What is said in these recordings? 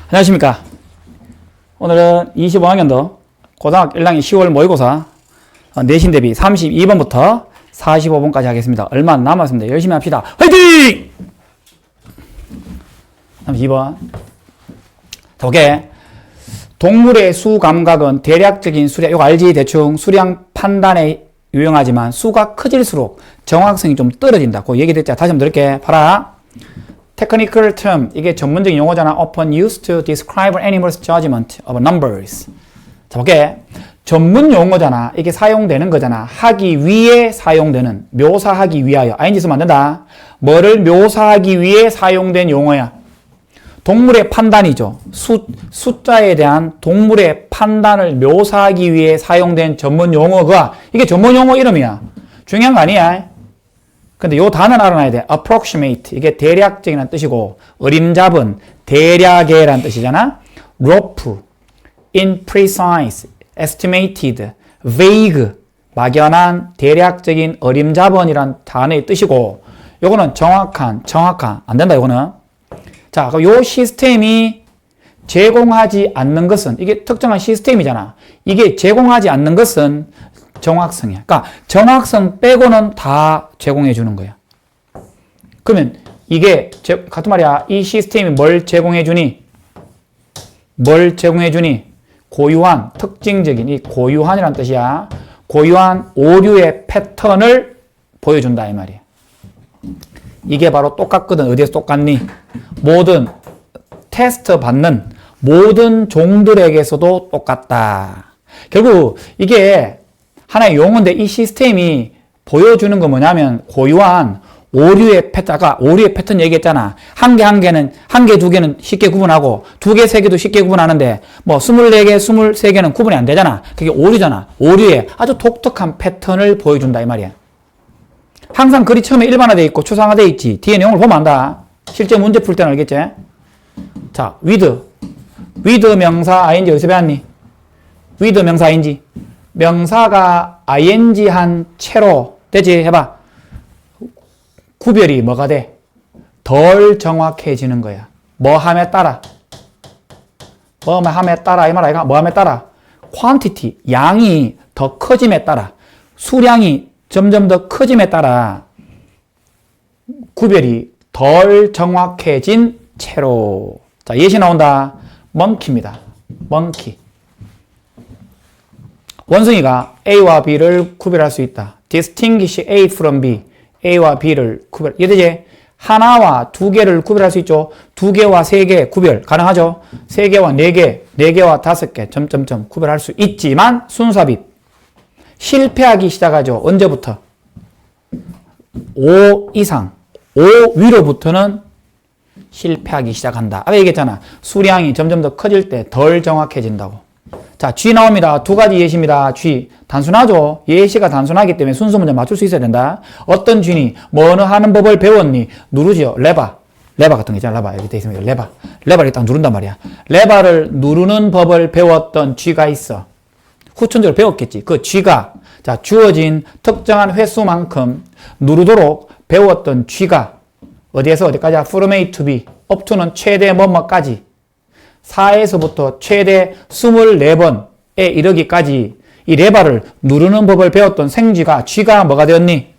안녕하십니까. 오늘은 25학년도 고등학교 1학년 10월 모의고사 내신 대비 32번부터 45번까지 하겠습니다. 얼마 안 남았습니다. 열심히 합시다. 화이팅! 32번. 자, 오케이. 동물의 수 감각은 대략적인 수량, 이거 알지? 대충 수량 판단에 유용하지만 수가 커질수록 정확성이 좀 떨어진다. 그 얘기 됐자 다시 한번 들을게. 봐라. Technical term, 이게 전문적인 용어잖아. Often used to describe an animal's judgment of numbers. 자, 볼게. 전문 용어잖아. 이게 사용되는 거잖아. 하기 위해 사용되는, 묘사하기 위하여. ing 쓰면 안 된다. 뭐를 묘사하기 위해 사용된 용어야? 동물의 판단이죠. 숫자에 대한 동물의 판단을 묘사하기 위해 사용된 전문 용어가, 이게 전문 용어 이름이야. 중요한 거 아니야. 근데 요 단어는 알아놔야 돼. approximate. 이게 대략적이라는 뜻이고, 어림잡은, 대략의라는 뜻이잖아. rough, imprecise, estimated, vague, 막연한, 대략적인, 어림잡은이란 단어의 뜻이고, 요거는 정확한, 안 된다, 요거는. 자, 그럼 요 시스템이 제공하지 않는 것은, 이게 특정한 시스템이잖아. 이게 제공하지 않는 것은 정확성이야. 그러니까 정확성 빼고는 다 제공해 주는 거야. 그러면 이게 같은 말이야. 이 시스템이 뭘 제공해 주니? 고유한, 특징적인, 이 고유한이란 뜻이야. 고유한 오류의 패턴을 보여준다 이 말이야. 이게 바로 똑같거든. 어디에서 똑같니? 모든 테스트 받는 모든 종들에게서도 똑같다. 결국 이게 하나의 용어인데 이 시스템이 보여주는 건 뭐냐면 고유한 오류의 패턴, 아까 오류의 패턴 얘기했잖아. 한 개, 두 개는 쉽게 구분하고 두 개, 세 개도 쉽게 구분하는데 뭐 24개, 23개는 구분이 안 되잖아. 그게 오류잖아. 오류의 아주 독특한 패턴을 보여준다 이 말이야. 항상 글이 처음에 일반화되어 있고 추상화되어 있지. 뒤에 내용을 보면 안다. 실제 문제 풀 때는 알겠지? 자, with 명사 ing 어디서 배웠니? with 명사 ing. 명사가 ing한 채로 되지? 해봐. 구별이 뭐가 돼? 덜 정확해지는 거야. 뭐함에 따라 이 말 아이가? 뭐함에 따라? quantity, 양이 더 커짐에 따라, 수량이 점점 더 커짐에 따라 구별이 덜 정확해진 채로. 자, 예시 나온다. monkey입니다. monkey. 원숭이가 A와 B를 구별할 수 있다. distinguish A from B. A와 B를 구별. 이해되지? 하나와 두 개를 구별할 수 있죠. 두 개와 세 개 구별 가능하죠. 세 개와 네 개, 네 개와 다섯 개, 점점점 구별할 수 있지만 순삽입. 실패하기 시작하죠. 언제부터? 5 이상. 5 위로부터는 실패하기 시작한다. 아까 얘기했잖아. 수량이 점점 더 커질 때 덜 정확해진다고. 자, G 나옵니다. 두 가지 예시입니다. G. 단순하죠? 예시가 단순하기 때문에 순서 문제 맞출 수 있어야 된다. 어떤 G니? 뭐는 하는 법을 배웠니? 누르죠. 레바 같은 거 있잖아. 레바. 여기 돼 있으면 레바를 딱 누른단 말이야. 레바를 누르는 법을 배웠던 G가 있어. 후천적으로 배웠겠지. 그 G가, 자, 주어진 특정한 횟수만큼 누르도록 배웠던 G가 어디에서 어디까지야? from A to B. up to는 최대 뭐뭐까지. 4에서부터 최대 24번에 이르기까지 이 레바를 누르는 법을 배웠던 생쥐가 쥐가 뭐가 되었니?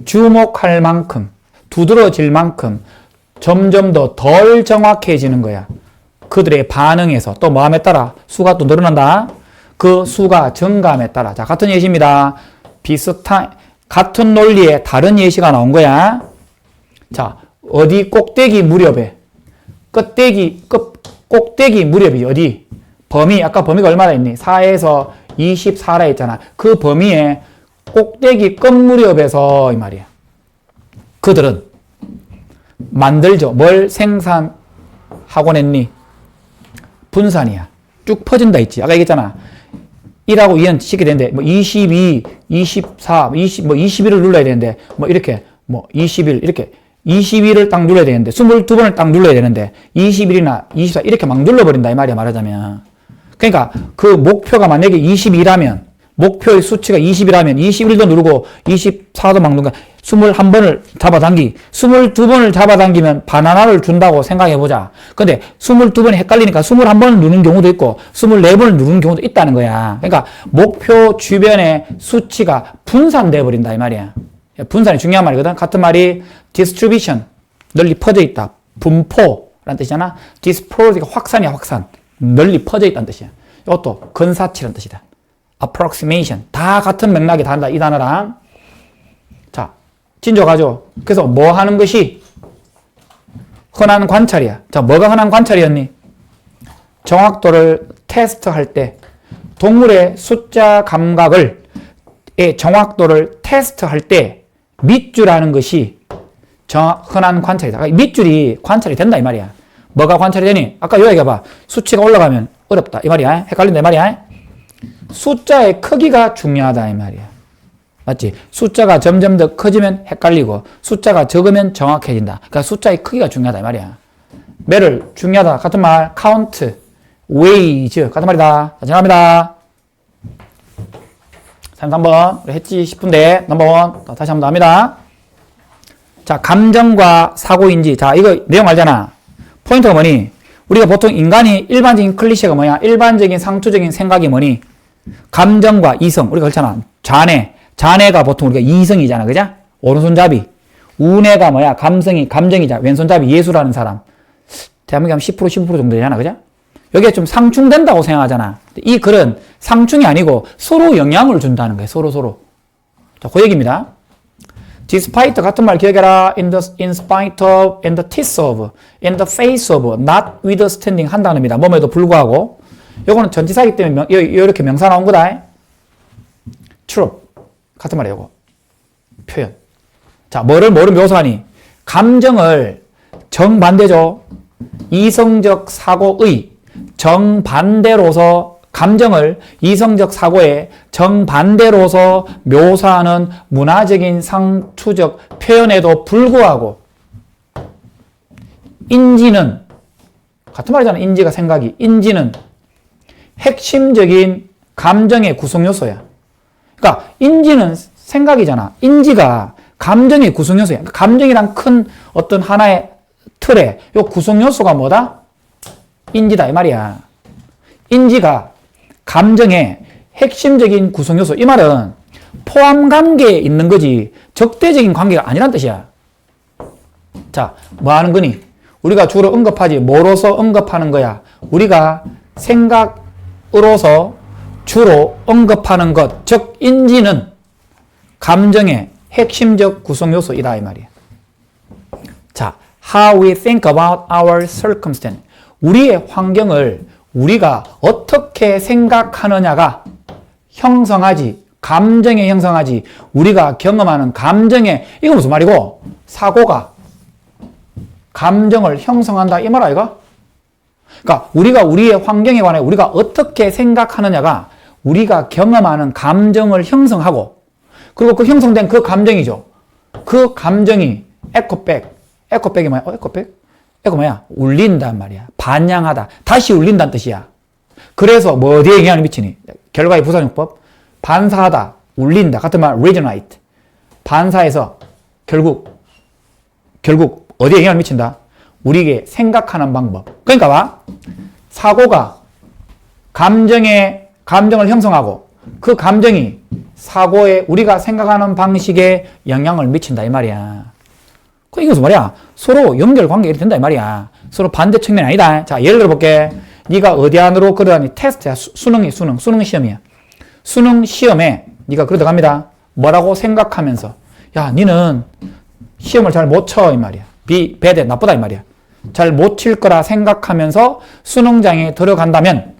주목할 만큼, 두드러질 만큼 점점 더 덜 정확해지는 거야. 그들의 반응에서 또 뭐함에 따라 수가 또 늘어난다. 그 수가 증가함에 따라. 자, 같은 예시입니다. 같은 논리에 다른 예시가 나온 거야. 자, 어디 꼭대기 무렵에 꼭대기 무렵이 어디? 범위, 아까 범위가 얼마나 있니? 4에서 24라 했잖아. 그 범위에 꼭대기 끝 무렵에서 이 말이야. 그들은 만들죠. 뭘 생산하고 냈니? 분산이야. 쭉 퍼진다 했지. 아까 얘기했잖아. 1하고 2는 쉽게 되는데, 뭐 22, 24, 20, 뭐 21을 눌러야 되는데, 뭐 이렇게, 뭐 21, 이렇게. 21을 딱 눌러야 되는데 22번을 딱 눌러야 되는데 21이나 24 이렇게 막 눌러버린다 이 말이야. 말하자면 그러니까 그 목표가 만약에 22라면 목표의 수치가 20이라면 21도 누르고 24도 막 누르고 21번을 잡아당기, 22번을 잡아당기면 바나나를 준다고 생각해보자. 근데 22번이 헷갈리니까 21번을 누르는 경우도 있고 24번을 누르는 경우도 있다는 거야. 그러니까 목표 주변의 수치가 분산돼 버린다 이 말이야. 분산이 중요한 말이거든. 같은 말이 distribution, 널리 퍼져 있다. 분포라는 뜻이잖아. disperse, 확산이야, 확산. 널리 퍼져 있다는 뜻이야. 이것도 근사치라는 뜻이다. approximation, 다 같은 맥락에 단다, 이 단어랑. 자, 진조 가죠. 그래서 뭐 하는 것이 흔한 관찰이야. 자, 뭐가 흔한 관찰이었니? 정확도를 테스트할 때 동물의 숫자 감각을 정확도를 테스트할 때 밑줄하는 것이 흔한 관찰이다. 밑줄이 관찰이 된다 이 말이야. 뭐가 관찰이 되니? 아까 요 얘기해봐. 수치가 올라가면 어렵다 이 말이야. 헷갈린다 이 말이야. 숫자의 크기가 중요하다 이 말이야. 맞지? 숫자가 점점 더 커지면 헷갈리고 숫자가 적으면 정확해진다. 그러니까 숫자의 크기가 중요하다 이 말이야. 매를 중요하다. 같은 말 count, wage 같은 말이다. 자, 정합니다. 33번 우리 했지 싶은데 넘버원 다시 한번 더 합니다. 자, 감정과 사고인지. 자, 이거 내용 알잖아. 포인트가 뭐니? 우리가 보통 인간이 일반적인 클리셰가 뭐야? 일반적인 상투적인 생각이 뭐니? 감정과 이성. 우리가 그렇잖아. 자네가 보통 우리가 이성이잖아. 그죠? 오른손잡이. 우네가 뭐야? 감정이자. 왼손잡이 예수라는 사람. 대한민국 하면 10%, 15% 정도 되잖아. 그죠? 여기에 좀 상충된다고 생각하잖아. 이 글은 상충이 아니고 서로 영향을 준다는 거예요. 서로. 자, 그 얘기입니다. despite 같은 말 기억해라. in spite of, in the teeth of, in the face of, notwithstanding 한다는 의미다. 뭐에도 불구하고. 요거는 전치사이기 때문에 이렇게 명사 나온 거다. true. 같은 말이에요. 요거. 표현. 자, 뭐를 묘사하니? 감정을 정반대죠. 이성적 사고의 정반대로서 감정을 이성적 사고의 정반대로서 묘사하는 문화적인 상투적 표현에도 불구하고 인지는 같은 말이잖아. 인지가 생각이. 인지는 핵심적인 감정의 구성 요소야. 그러니까 인지는 생각이잖아. 인지가 감정의 구성 요소야. 그러니까 감정이란 큰 어떤 하나의 틀에 요 구성 요소가 뭐다? 인지다 이 말이야. 인지가 감정의 핵심적인 구성 요소. 이 말은 포함 관계에 있는 거지 적대적인 관계가 아니란 뜻이야. 자, 뭐 하는 거니? 우리가 주로 언급하지 뭐로서 언급하는 거야? 우리가 생각으로서 주로 언급하는 것, 즉 인지는 감정의 핵심적 구성 요소이다 이 말이야. 자, how we think about our circumstance. 우리의 환경을 우리가 어떻게 생각하느냐가 형성하지, 감정에 형성하지, 우리가 경험하는 감정에, 이거 무슨 말이고? 사고가 감정을 형성한다 이 말 아이가? 그러니까 우리가 우리의 환경에 관해 우리가 어떻게 생각하느냐가 우리가 경험하는 감정을 형성하고, 그리고 그 형성된 그 감정이죠. 그 감정이 에코백이 뭐야? 에코 뭐야? 울린단 말이야. 반향하다. 다시 울린다는 뜻이야. 그래서 뭐 어디에 영향을 미치니? 결과의 부사용법. 반사하다. 울린다. 같은 말 resonate. 반사해서 결국 어디에 영향을 미친다? 우리에게 생각하는 방법. 그러니까 봐. 사고가 감정을 형성하고 그 감정이 사고에 우리가 생각하는 방식에 영향을 미친다 이 말이야. 이게 무슨 말이야? 서로 연결관계가 된다 이 말이야. 서로 반대 측면이 아니다. 자, 예를 들어볼게. 네가 어디 안으로 그러다니 테스트야. 수능 시험이야. 수능 시험에 네가 그러다갑니다. 뭐라고 생각하면서 야, 니는 시험을 잘 못 쳐 이 말이야. bad, 나쁘다 이 말이야. 잘 못 칠 거라 생각하면서 수능장에 들어간다면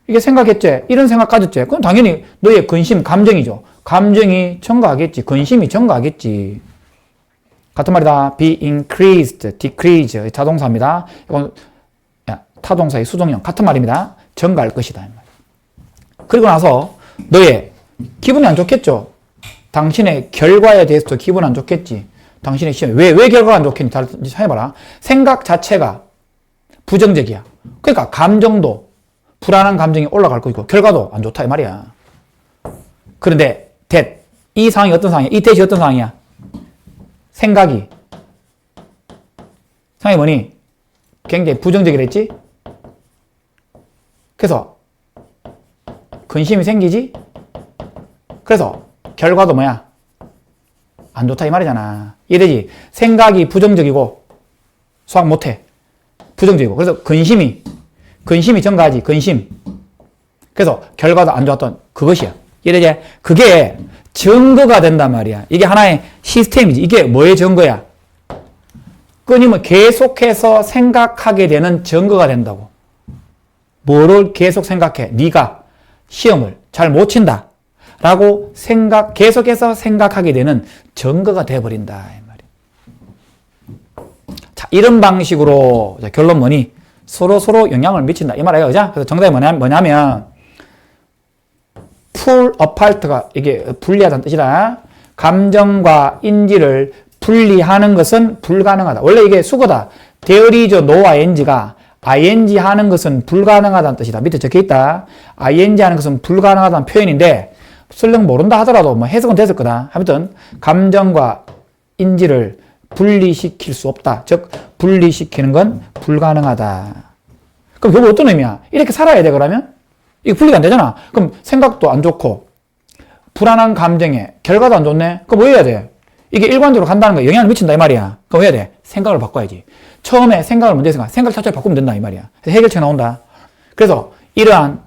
이게 생각했지? 이런 생각 가졌지? 그럼 당연히 너의 근심, 감정이죠. 감정이 증가하겠지. 근심이 증가하겠지. 같은 말이다. be increased, decrease 자동사입니다. 이건 타동사의 수동형 같은 말입니다. 증가할 것이다. 그리고 나서 너의 기분이 안 좋겠죠. 당신의 결과에 대해서도 기분 안 좋겠지. 당신의 시험 왜 결과가 안 좋겠니? 잘 해봐라. 생각 자체가 부정적이야. 그러니까 감정도 불안한 감정이 올라갈 거고 결과도 안 좋다 이 말이야. 그런데 이 상황이 어떤 상황이야? 이 that이 어떤 상황이야? 생각이 뭐니? 굉장히 부정적이랬지? 그래서 근심이 생기지? 그래서 결과도 뭐야? 안 좋다 이 말이잖아. 이해되지? 생각이 부정적이고 수학 못해. 부정적이고. 그래서 근심이 증가하지. 근심. 그래서 결과도 안 좋았던 그것이야. 이해되지? 그게 증거가 된단 말이야. 이게 하나의 시스템이지. 이게 뭐의 증거야? 끊임을 계속해서 생각하게 되는 증거가 된다고. 뭐를 계속 생각해? 네가 시험을 잘 못 친다 라고 계속해서 생각하게 되는 증거가 돼버린다 이 말이야. 자, 이런 방식으로 결론 뭐니? 서로 영향을 미친다 이 말이에요. 그죠? 그래서 정답이 뭐냐면 pull apart가 이게 분리하다는 뜻이다. 감정과 인지를 분리하는 것은 불가능하다. 원래 이게 수거다. There is no ing가 ing 하는 것은 불가능하다는 뜻이다. 밑에 적혀 있다. ing 하는 것은 불가능하다는 표현인데 설령 모른다 하더라도 뭐 해석은 됐을 거다. 아무튼 감정과 인지를 분리시킬 수 없다. 즉 분리시키는 건 불가능하다. 그럼 결국 어떤 의미야? 이렇게 살아야 돼 그러면? 이거 분리가 안 되잖아. 그럼 생각도 안 좋고 불안한 감정에 결과도 안 좋네. 그럼 뭐 해야 돼? 이게 일관적으로 간다는 거야. 영향을 미친다 이 말이야. 그럼 뭐 해야 돼? 생각을 바꿔야지. 처음에 생각을 먼저 생각 자체를 바꾸면 된다 이 말이야. 해결책 나온다. 그래서 이러한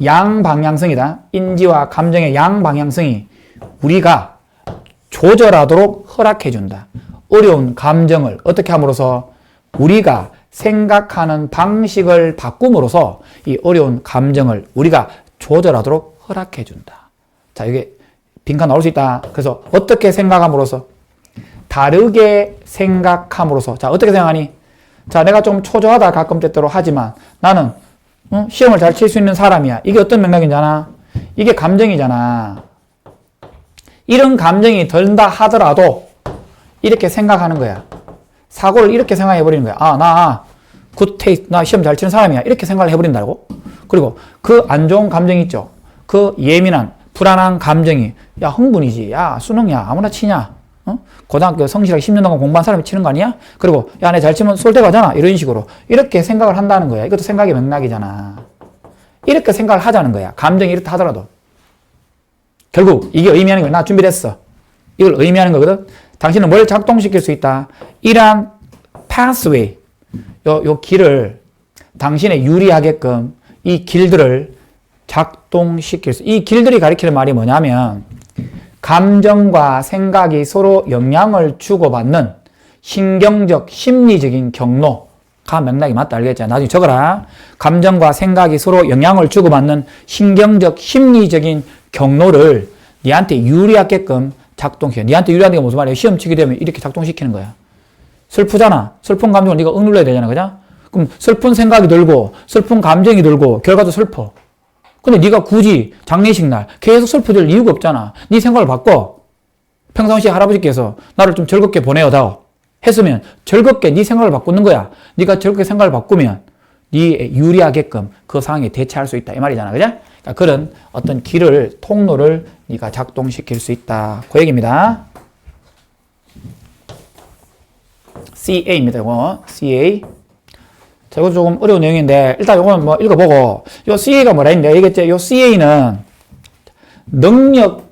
양방향성이다. 인지와 감정의 양방향성이 우리가 조절하도록 허락해준다. 어려운 감정을 어떻게 함으로써 우리가 생각하는 방식을 바꿈으로써 이 어려운 감정을 우리가 조절하도록 허락해준다. 자, 이게 빈칸 나올 수 있다. 그래서 어떻게 생각함으로써? 다르게 생각함으로써. 자, 어떻게 생각하니? 자, 내가 좀 초조하다 가끔 때때로 하지만 나는 시험을 잘 칠 수 있는 사람이야. 이게 어떤 맥락인지 아나? 이게 감정이잖아. 이런 감정이 든다 하더라도 이렇게 생각하는 거야. 사고를 이렇게 생각해 버리는 거야. 아, 나 굿 테이스트, 나 시험 잘 치는 사람이야. 이렇게 생각을 해버린다고. 그리고 그 안 좋은 감정이 있죠. 그 예민한 불안한 감정이 야 흥분이지. 야 수능이야. 아무나 치냐. 고등학교 성실하게 10년 동안 공부한 사람이 치는 거 아니야? 그리고 야 내 잘 치면 쏠 때 가잖아. 이런 식으로 이렇게 생각을 한다는 거야. 이것도 생각의 맥락이잖아. 이렇게 생각을 하자는 거야. 감정이 이렇다 하더라도. 결국 이게 의미하는 거야. 나 준비됐어. 이걸 의미하는 거거든. 당신은 뭘 작동시킬 수 있다. 이러한 pathway, 요 길을 당신의 유리하게끔 이 길들을 작동시킬 수. 이 길들이 가리키는 말이 뭐냐면 감정과 생각이 서로 영향을 주고받는 신경적, 심리적인 경로가 맥락이 맞다. 알겠지? 나중에 적어라. 감정과 생각이 서로 영향을 주고받는 신경적, 심리적인 경로를 니한테 유리하게끔 작동시켜. 니한테 유리한 게 무슨 말이야? 시험 치게 되면 이렇게 작동시키는 거야. 슬프잖아. 슬픈 감정을 네가 억눌러야 되잖아. 그죠? 그럼 슬픈 생각이 들고 슬픈 감정이 들고 결과도 슬퍼. 근데 네가 굳이 장례식 날 계속 슬퍼질 이유가 없잖아. 네 생각을 바꿔. 평상시에 할아버지께서 나를 좀 즐겁게 보내어다오 했으면 즐겁게 네 생각을 바꾸는 거야. 네가 즐겁게 생각을 바꾸면 네 유리하게끔 그 상황에 대처할 수 있다. 이 말이잖아. 그죠? 그러니까 그런 어떤 길을, 통로를 네가 작동시킬 수 있다. 그 얘기입니다. CA입니다. 이거 CA. 자, 이거 조금 어려운 내용인데 일단 이거는 뭐 읽어보고 요 CA가 뭐라 했는데 얘기했죠. 요 CA는 능력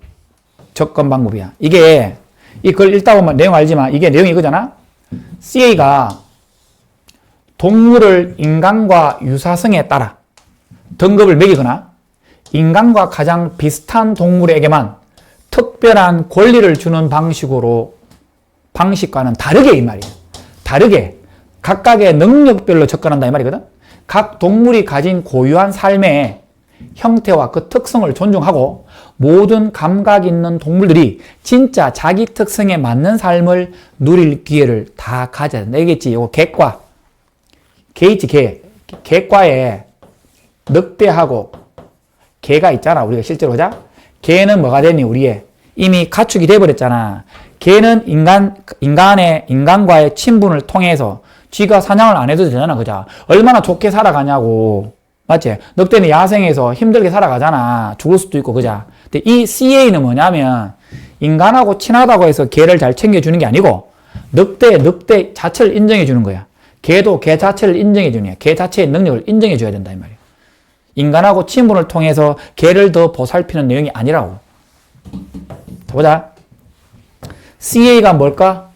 접근 방법이야. 이게 이걸 읽다 보면 내용 알지만 이게 내용이 이거잖아. CA가 동물을 인간과 유사성에 따라 등급을 매기거나 인간과 가장 비슷한 동물에게만 특별한 권리를 주는 방식과는 다르게 이 말이야. 다르게 각각의 능력별로 접근한다 이 말이거든. 각 동물이 가진 고유한 삶의 형태와 그 특성을 존중하고 모든 감각 있는 동물들이 진짜 자기 특성에 맞는 삶을 누릴 기회를 다 가져야 된다. 얘기했지. 이거 개과. 개 있지, 개. 개과에 늑대하고 개가 있잖아. 우리가 실제로. 그자? 개는 뭐가 됐니? 우리의 이미 가축이 돼버렸잖아. 개는 인간과의 친분을 통해서 쥐가 사냥을 안 해도 되잖아. 그자? 얼마나 좋게 살아가냐고. 맞지? 늑대는 야생에서 힘들게 살아가잖아. 죽을 수도 있고, 그자. 근데 이 CA는 뭐냐면, 인간하고 친하다고 해서 개를 잘 챙겨주는 게 아니고, 늑대 자체를 인정해주는 거야. 개도 개 자체를 인정해주는 거야. 개 자체의 능력을 인정해줘야 된다, 이 말이야. 인간하고 친분을 통해서 개를 더 보살피는 내용이 아니라고. 자, 보자. CA가 뭘까?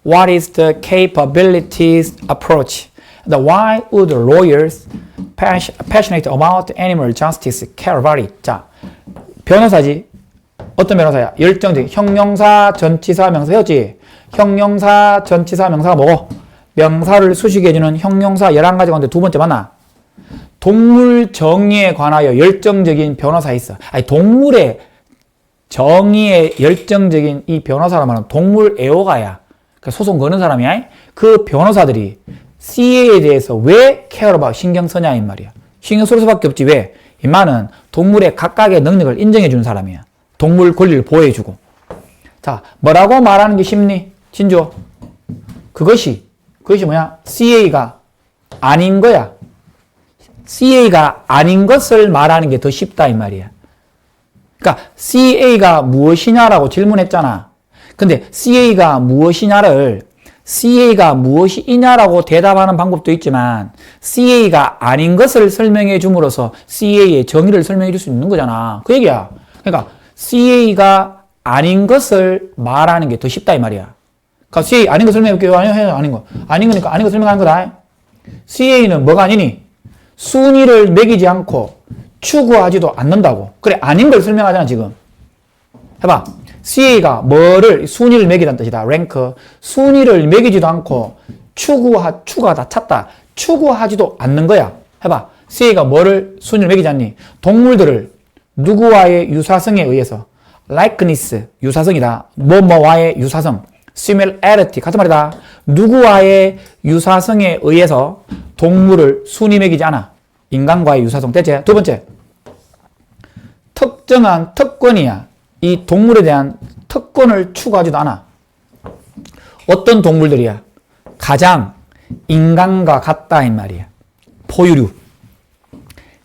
What is the capabilities approach? Why would lawyers passionate about animal justice care about it? 자, 변호사지. 어떤 변호사야? 열정적인 형용사, 전치사, 명사였지. 형용사, 전치사, 명사가 뭐고? 명사를 수식해주는 형용사 11가지 가운데 두 번째 맞나? 동물 정의에 관하여 열정적인 변호사 있어. 아니, 동물의 정의에 열정적인 이 변호사란 말은 동물 애호가야. 그러니까 소송 거는 사람이야. 그 변호사들이 CA에 대해서 왜 care about 신경 쓰냐 이 말이야. 신경 쓸 수밖에 없지. 왜? 이 말은 동물의 각각의 능력을 인정해주는 사람이야. 동물 권리를 보호해주고. 자, 뭐라고 말하는 게 쉽니? 진주. 그것이 뭐야? CA가 아닌 거야. CA가 아닌 것을 말하는 게 더 쉽다 이 말이야. 그러니까 CA가 무엇이냐라고 질문했잖아. 근데 CA가 무엇이냐를 CA가 무엇이냐라고 대답하는 방법도 있지만 CA가 아닌 것을 설명해 줌으로써 CA의 정의를 설명해 줄 수 있는 거잖아. 그 얘기야. 그러니까 CA가 아닌 것을 말하는 게 더 쉽다 이 말이야. 그러니까 CA 아닌 거 설명해 볼게요. 아닌 거. 아닌 거니까 아닌 거 설명하는 거다. CA는 뭐가 아니니? 순위를 매기지 않고 추구하지도 않는다고. 그래, 아닌 걸 설명하잖아, 지금. 해봐. CA가 뭐를, 순위를 매기다는 뜻이다. 랭크. 순위를 매기지도 않고 추구하다, 찾다. 추구하지도 않는 거야. 해봐. CA가 뭐를 순위를 매기지 않니? 동물들을 누구와의 유사성에 의해서 likeness, 유사성이다. 뭐뭐와의 유사성. similarity, 같은 말이다. 누구와의 유사성에 의해서 동물을 순위 매기지 않아. 인간과의 유사성. 대체 두 번째, 특정한 특권이야. 이 동물에 대한 특권을 추구하지도 않아. 어떤 동물들이야? 가장 인간과 같다 이 말이야. 포유류.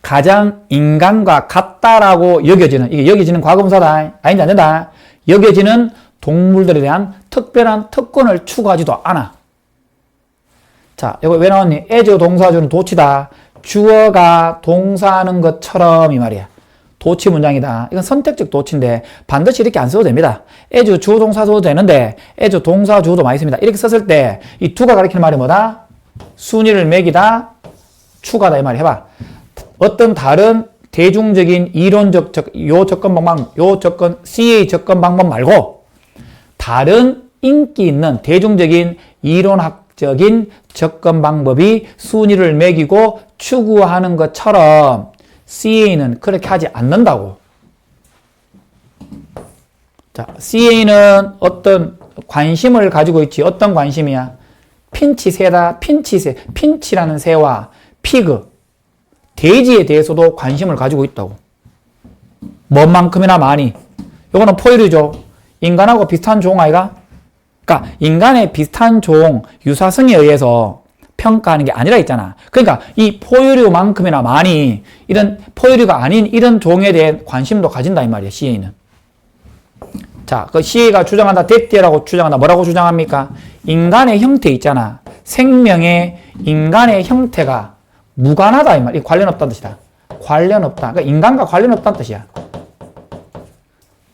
가장 인간과 같다라고 여겨지는, 이게 여겨지는 과거분사다. 아닌지 안 된다. 여겨지는 동물들에 대한 특별한 특권을 추구하지도 않아. 자, 이거 왜 나왔니? as 동사주는 도치다. 주어가 동사하는 것처럼 이 말이야. 도치 문장이다. 이건 선택적 도치인데 반드시 이렇게 안 써도 됩니다. as 주어 동사 써도 되는데 as 동사 주어도 많이 씁니다. 이렇게 썼을 때 이 두가 가리키는 말이 뭐다? 순위를 매기다, 추가다 이 말이. 해봐. 어떤 다른 대중적인 이론적 요 접근 CA 접근 방법 말고 다른 인기 있는 대중적인 이론학적인 접근 방법이 순위를 매기고 추구하는 것처럼 CA는 그렇게 하지 않는다고. 자, CA는 어떤 관심을 가지고 있지. 어떤 관심이야? 핀치새다. 핀치라는 새와 피그, 돼지에 대해서도 관심을 가지고 있다고. 뭔만큼이나 많이. 이거는 포유류죠. 인간하고 비슷한 종 아이가? 그러니까 인간의 비슷한 종, 유사성에 의해서 평가하는 게 아니라 있잖아. 그러니까 이 포유류만큼이나 많이 이런 포유류가 아닌 이런 종에 대한 관심도 가진다 이 말이야. CA는. 자, 그 CA가 주장한다. 데티라고 주장한다. 뭐라고 주장합니까? 인간의 형태 있잖아. 생명의 인간의 형태가 무관하다 이 말. 이 관련 없다는 뜻이다. 관련 없다. 그러니까 인간과 관련 없다는 뜻이야.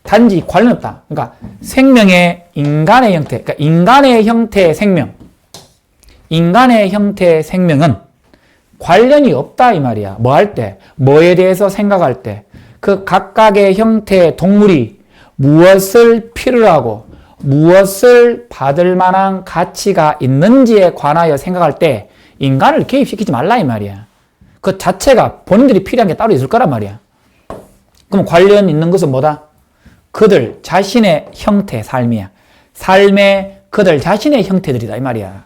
단지 관련 없다. 그러니까 생명의 인간의 형태, 그러니까 인간의 형태의 생명, 인간의 형태의 생명은 관련이 없다 이 말이야. 뭐 할 때, 뭐에 대해서 생각할 때, 그 각각의 형태의 동물이 무엇을 필요로 하고 무엇을 받을 만한 가치가 있는지에 관하여 생각할 때 인간을 개입시키지 말라 이 말이야. 그 자체가 본인들이 필요한 게 따로 있을 거란 말이야. 그럼 관련 있는 것은 뭐다? 그들 자신의 형태, 삶이야. 삶의 그들 자신의 형태들이다 이 말이야.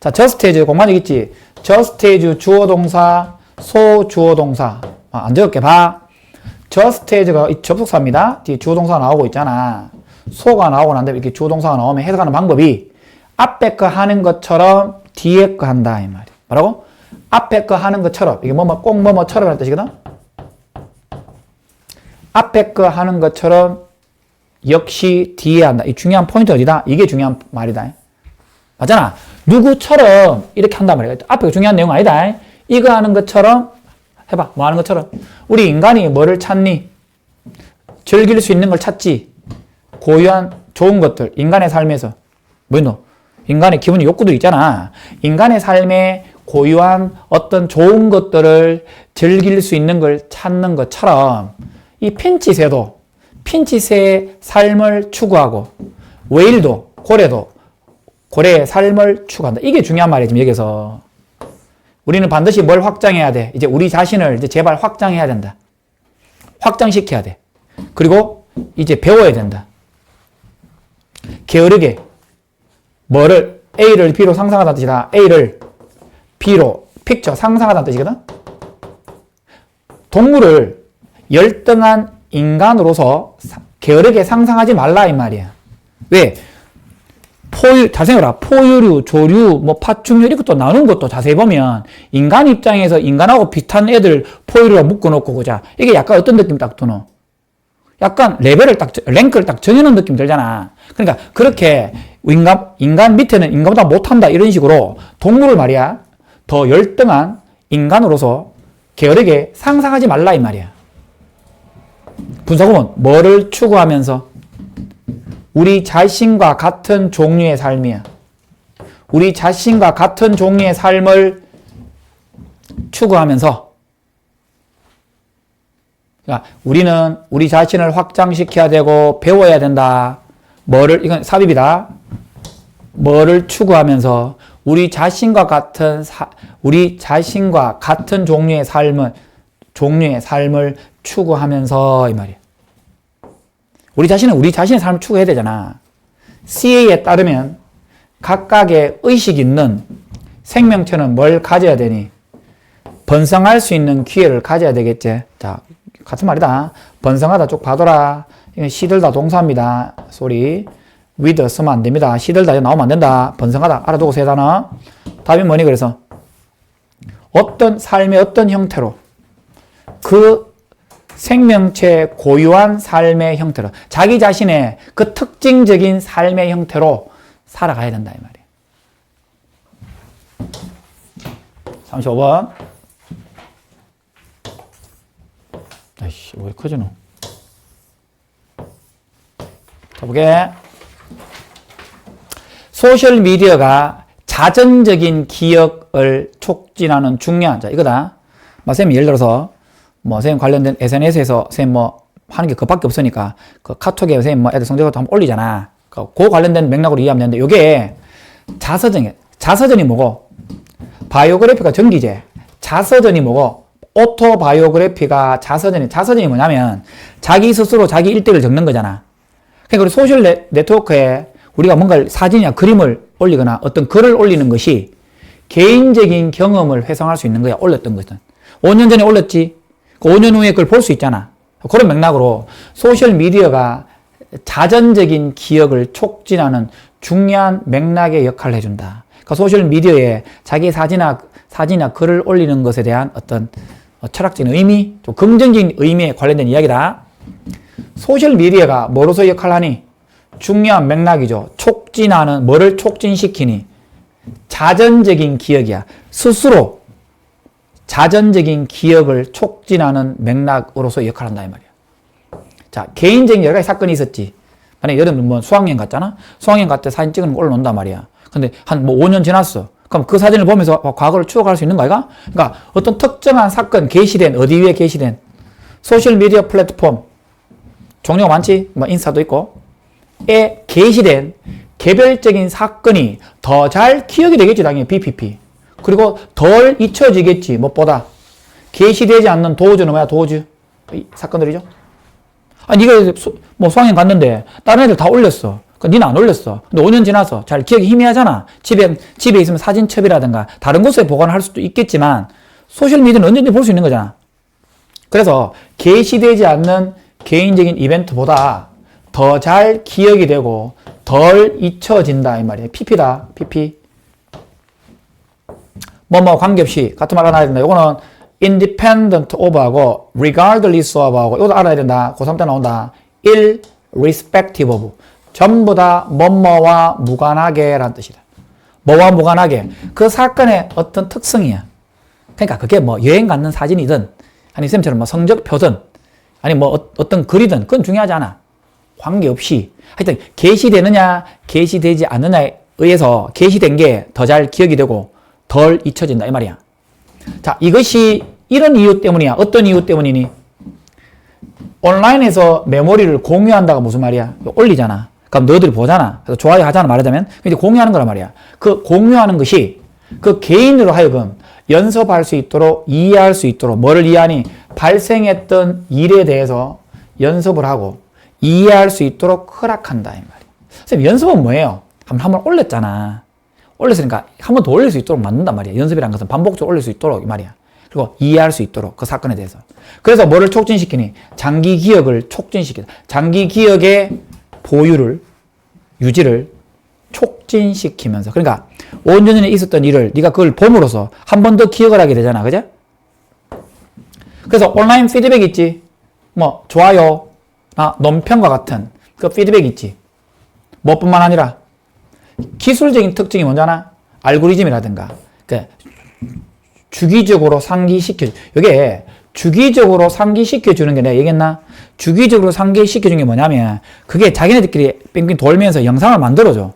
자, just as 공간적 있지? just as 주어 동사, so 주어 동사. 안 적을게 봐. just as가 접속사입니다. 뒤에 주어 동사가 나오고 있잖아. so가 나오고 난 다음에 이렇게 주어 동사가 나오면 해석하는 방법이 앞에 거 하는 것처럼 뒤에 거 한다 이 말이야. 뭐라고? 앞에 거 하는 것처럼, 이게 꼭 뭐뭐처럼 하는 뜻이거든? 앞에 거 하는 것처럼 역시 뒤에 한다. 이 중요한 포인트 어디다? 이게 중요한 말이다. 맞잖아. 누구처럼 이렇게 한단 말이야. 앞에 중요한 내용 아니다. 이거 하는 것처럼 해봐. 뭐 하는 것처럼. 우리 인간이 뭐를 찾니? 즐길 수 있는 걸 찾지. 고유한 좋은 것들. 인간의 삶에서. 뭐노? 인간의 기본의 욕구도 있잖아. 인간의 삶에 고유한 어떤 좋은 것들을 즐길 수 있는 걸 찾는 것처럼 이 핀치새도 핀치새의 삶을 추구하고 웨일도 고래의 삶을 추구한다. 이게 중요한 말이야 지금 여기서. 우리는 반드시 뭘 확장해야 돼? 이제 우리 자신을 이제 제발 확장해야 된다. 확장시켜야 돼. 그리고 이제 배워야 된다. 게으르게 뭐를 A를 B로 상상하다는 뜻이다. A를 B로 픽처 상상하다는 뜻이거든. 동물을 열등한 인간으로서 게으르게 상상하지 말라 이 말이야. 왜? 잘 생각해라. 포유류, 조류, 뭐 파충류 이것도 나누는 것도 자세히 보면 인간 입장에서 인간하고 비슷한 애들 포유류로 묶어놓고 그자. 이게 약간 어떤 느낌 딱 드노? 약간 랭크를 딱 정해놓은 느낌 들잖아. 그러니까 그렇게 인간 밑에는 인간보다 못한다 이런 식으로 동물을 말이야 더 열등한 인간으로서 게으르게 상상하지 말라 이 말이야. 분석은 뭐를 추구하면서? 우리 자신과 같은 종류의 삶이야. 우리 자신과 같은 종류의 삶을 추구하면서 그러니까 우리는 우리 자신을 확장시켜야 되고 배워야 된다. 이건 삽입이다. 뭐를 추구하면서 우리 자신과 같은 종류의 삶을 추구하면서 이 말이야. 우리 자신은 우리 자신의 삶을 추구해야 되잖아. CA에 따르면 각각의 의식 있는 생명체는 뭘 가져야 되니? 번성할 수 있는 기회를 가져야 되겠지. 자, 같은 말이다. 번성하다 쭉 봐둬라. 이건 시들다 동사입니다. 소리. with 쓰면 안 됩니다. 시들다 나오면 안 된다. 번성하다. 알아두고 세 단어. 답이 뭐니? 그래서 어떤 삶의 어떤 형태로 그 생명체의 고유한 삶의 형태로 자기 자신의 그 특징적인 삶의 형태로 살아가야 된다 이 말이에요. 35번. 아이씨 왜 커지노? 자 보게. 소셜미디어가 자전적인 기억을 촉진하는 중요한 자 이거다. 선생님 예를 들어서 선생님 관련된 SNS에서 선생님 하는 게 그밖에 없으니까 그 카톡에 선생님 애들 성적도 한번 올리잖아. 그 관련된 맥락으로 이해하면 되는데 요게 자서전이 뭐고 바이오그래피가 전기제. 자서전이 뭐고 오토바이오그래피가 자서전이 뭐냐면 자기 스스로 자기 일대를 적는 거잖아. 그러니까 우리 소셜 네트워크에 우리가 뭔가 사진이나 그림을 올리거나 어떤 글을 올리는 것이 개인적인 경험을 회상할 수 있는 거야. 올렸던 것은 5년 전에 올렸지. 5년 후에 그걸 볼 수 있잖아. 그런 맥락으로 소셜미디어가 자전적인 기억을 촉진하는 중요한 맥락의 역할을 해준다. 그러니까 소셜미디어에 자기 사진이나 글을 올리는 것에 대한 어떤 철학적인 의미, 좀 긍정적인 의미에 관련된 이야기다. 소셜미디어가 뭐로서 역할을 하니? 중요한 맥락이죠. 촉진하는, 뭐를 촉진시키니? 자전적인 기억이야. 스스로 자전적인 기억을 촉진하는 맥락으로서 역할을 한다 이 말이야. 자, 개인적인 여러 가지 사건이 있었지. 만약에 여러분 수학여행 갔잖아. 수학여행 갈 때 사진 찍는 거 올려놓는단 말이야. 근데 한 5년 지났어. 그럼 그 사진을 보면서 과거를 추억할 수 있는 거 아이가? 그러니까 어떤 특정한 사건 게시된, 어디 위에 게시된 소셜미디어 플랫폼 종류가 많지. 인스타도 있고 에 게시된 개별적인 사건이 더 잘 기억이 되겠지. 당연히 BPP. 그리고 덜 잊혀지겠지. 무엇보다 게시되지 않는 도어즈는 뭐야? 도어즈 사건들이죠. 아니 네가 수학여행 갔는데 다른 애들 다 올렸어. 니는 안 올렸어. 근데 5년 지나서 잘 기억이 희미하잖아. 집에 있으면 사진첩이라든가 다른 곳에 보관할 수도 있겠지만 소셜미디어는 언제든지 볼 수 있는 거잖아. 그래서 게시되지 않는 개인적인 이벤트보다 더 잘 기억이 되고 덜 잊혀진다 이 말이에요. PP다. PP. 뭐뭐 관계없이 같은 말 알아야 된다. 요거는 independent of하고 regardless of하고 이것도 알아야 된다. 고3 때 나온다. irrespective of. 전부 다 뭐뭐와 무관하게 라는 뜻이다. 뭐와 무관하게. 그 사건의 어떤 특성이야. 그러니까 그게 뭐 여행 갔는 사진이든 아니 쌤처럼 뭐 성적표든 아니 뭐 어떤 글이든 그건 중요하지 않아. 관계없이 하여튼 게시되느냐 게시되지 않느냐에 의해서 게시된 게 더 잘 기억이 되고 덜 잊혀진다 이 말이야. 자, 이것이 이런 이유 때문이야. 어떤 이유 때문이니? 온라인에서 메모리를 공유한다가 무슨 말이야? 올리잖아. 그럼 너희들이 보잖아. 그래서 좋아요 하잖아 말하자면. 이제 공유하는 거란 말이야. 그 공유하는 것이 그 개인으로 하여금 연습할 수 있도록 이해할 수 있도록 뭐를 이해하니? 발생했던 일에 대해서 연습을 하고 이해할 수 있도록 허락한다 이 말이야. 선생님 연습은 뭐예요? 한번 올렸잖아. 올렸으니까 한 번 더 올릴 수 있도록 만든단 말이야. 연습이란 것은 반복적으로 올릴 수 있도록 이 말이야. 그리고 이해할 수 있도록 그 사건에 대해서. 그래서 뭐를 촉진시키니? 장기 기억을 촉진시키다. 장기 기억의 보유를 유지를 촉진시키면서 그러니까 5년 전에 있었던 일을 네가 그걸 봄으로써 한 번 더 기억을 하게 되잖아. 그죠? 그래서 온라인 피드백 있지. 뭐 좋아요, 논평과 같은 그 피드백 있지. 뭐뿐만 아니라 기술적인 특징이 뭔잖아? 알고리즘이라든가 그 주기적으로 상기시켜. 이게 주기적으로 상기시켜주는 게 내가 얘기했나? 주기적으로 상기시켜주는 게 뭐냐면 그게 자기네들끼리 뺑뺑 돌면서 영상을 만들어줘.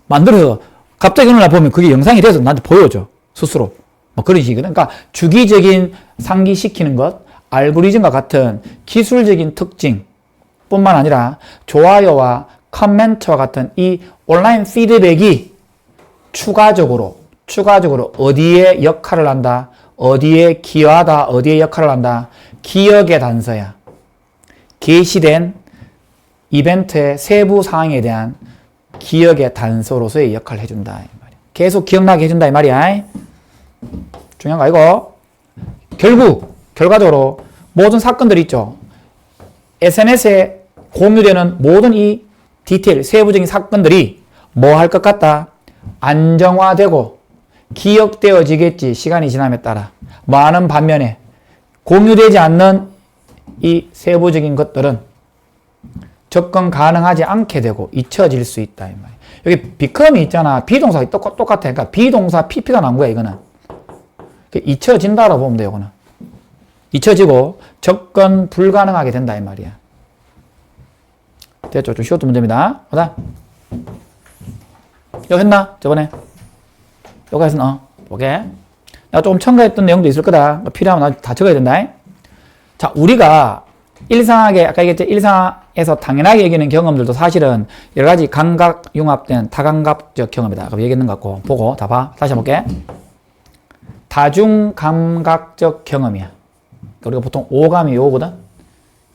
만들어서 갑자기 어느 날 보면 그게 영상이 돼서 나한테 보여줘. 스스로. 뭐 그런 식이거든. 그러니까 주기적인 상기시키는 것, 알고리즘과 같은 기술적인 특징 뿐만 아니라 좋아요와 커멘트와 같은 이 온라인 피드백이 추가적으로 어디에 역할을 한다? 어디에 기여하다? 어디에 역할을 한다? 기억의 단서야. 게시된 이벤트의 세부 사항에 대한 기억의 단서로서의 역할을 해준다. 이 말이야. 계속 기억나게 해준다. 이 말이야. 중요한 거 아니고. 결과적으로 모든 사건들이 있죠. SNS에 공유되는 모든 이 디테일, 세부적인 사건들이 뭐 할 것 같다? 안정화되고 기억되어지겠지. 시간이 지남에 따라. 많은 반면에 공유되지 않는 이 세부적인 것들은 접근 가능하지 않게 되고 잊혀질 수 있다. 이 말이야. 여기 becom이 있잖아. 비동사가 똑같아. 그러니까 비동사 PP가 나온 거야. 이거는. 잊혀진다라고 보면 돼. 이거는. 잊혀지고 접근 불가능하게 된다. 이 말이야. 됐죠? 좀 쉬웠던 문제입니다. 보다. 이거 했나? 저번에? 이거 했어? 오케이. 내가 조금 첨가했던 내용도 있을 거다. 필요하면 다 적어야 된다. 자, 우리가 일상하게, 아까 얘기했죠? 일상에서 당연하게 여기는 경험들도 사실은 여러 가지 감각 융합된 다감각적 경험이다. 아까 얘기했는 것 같고, 보고, 다 봐. 다시 해볼게. 다중감각적 경험이야. 우리가 보통 오감이 요거거든?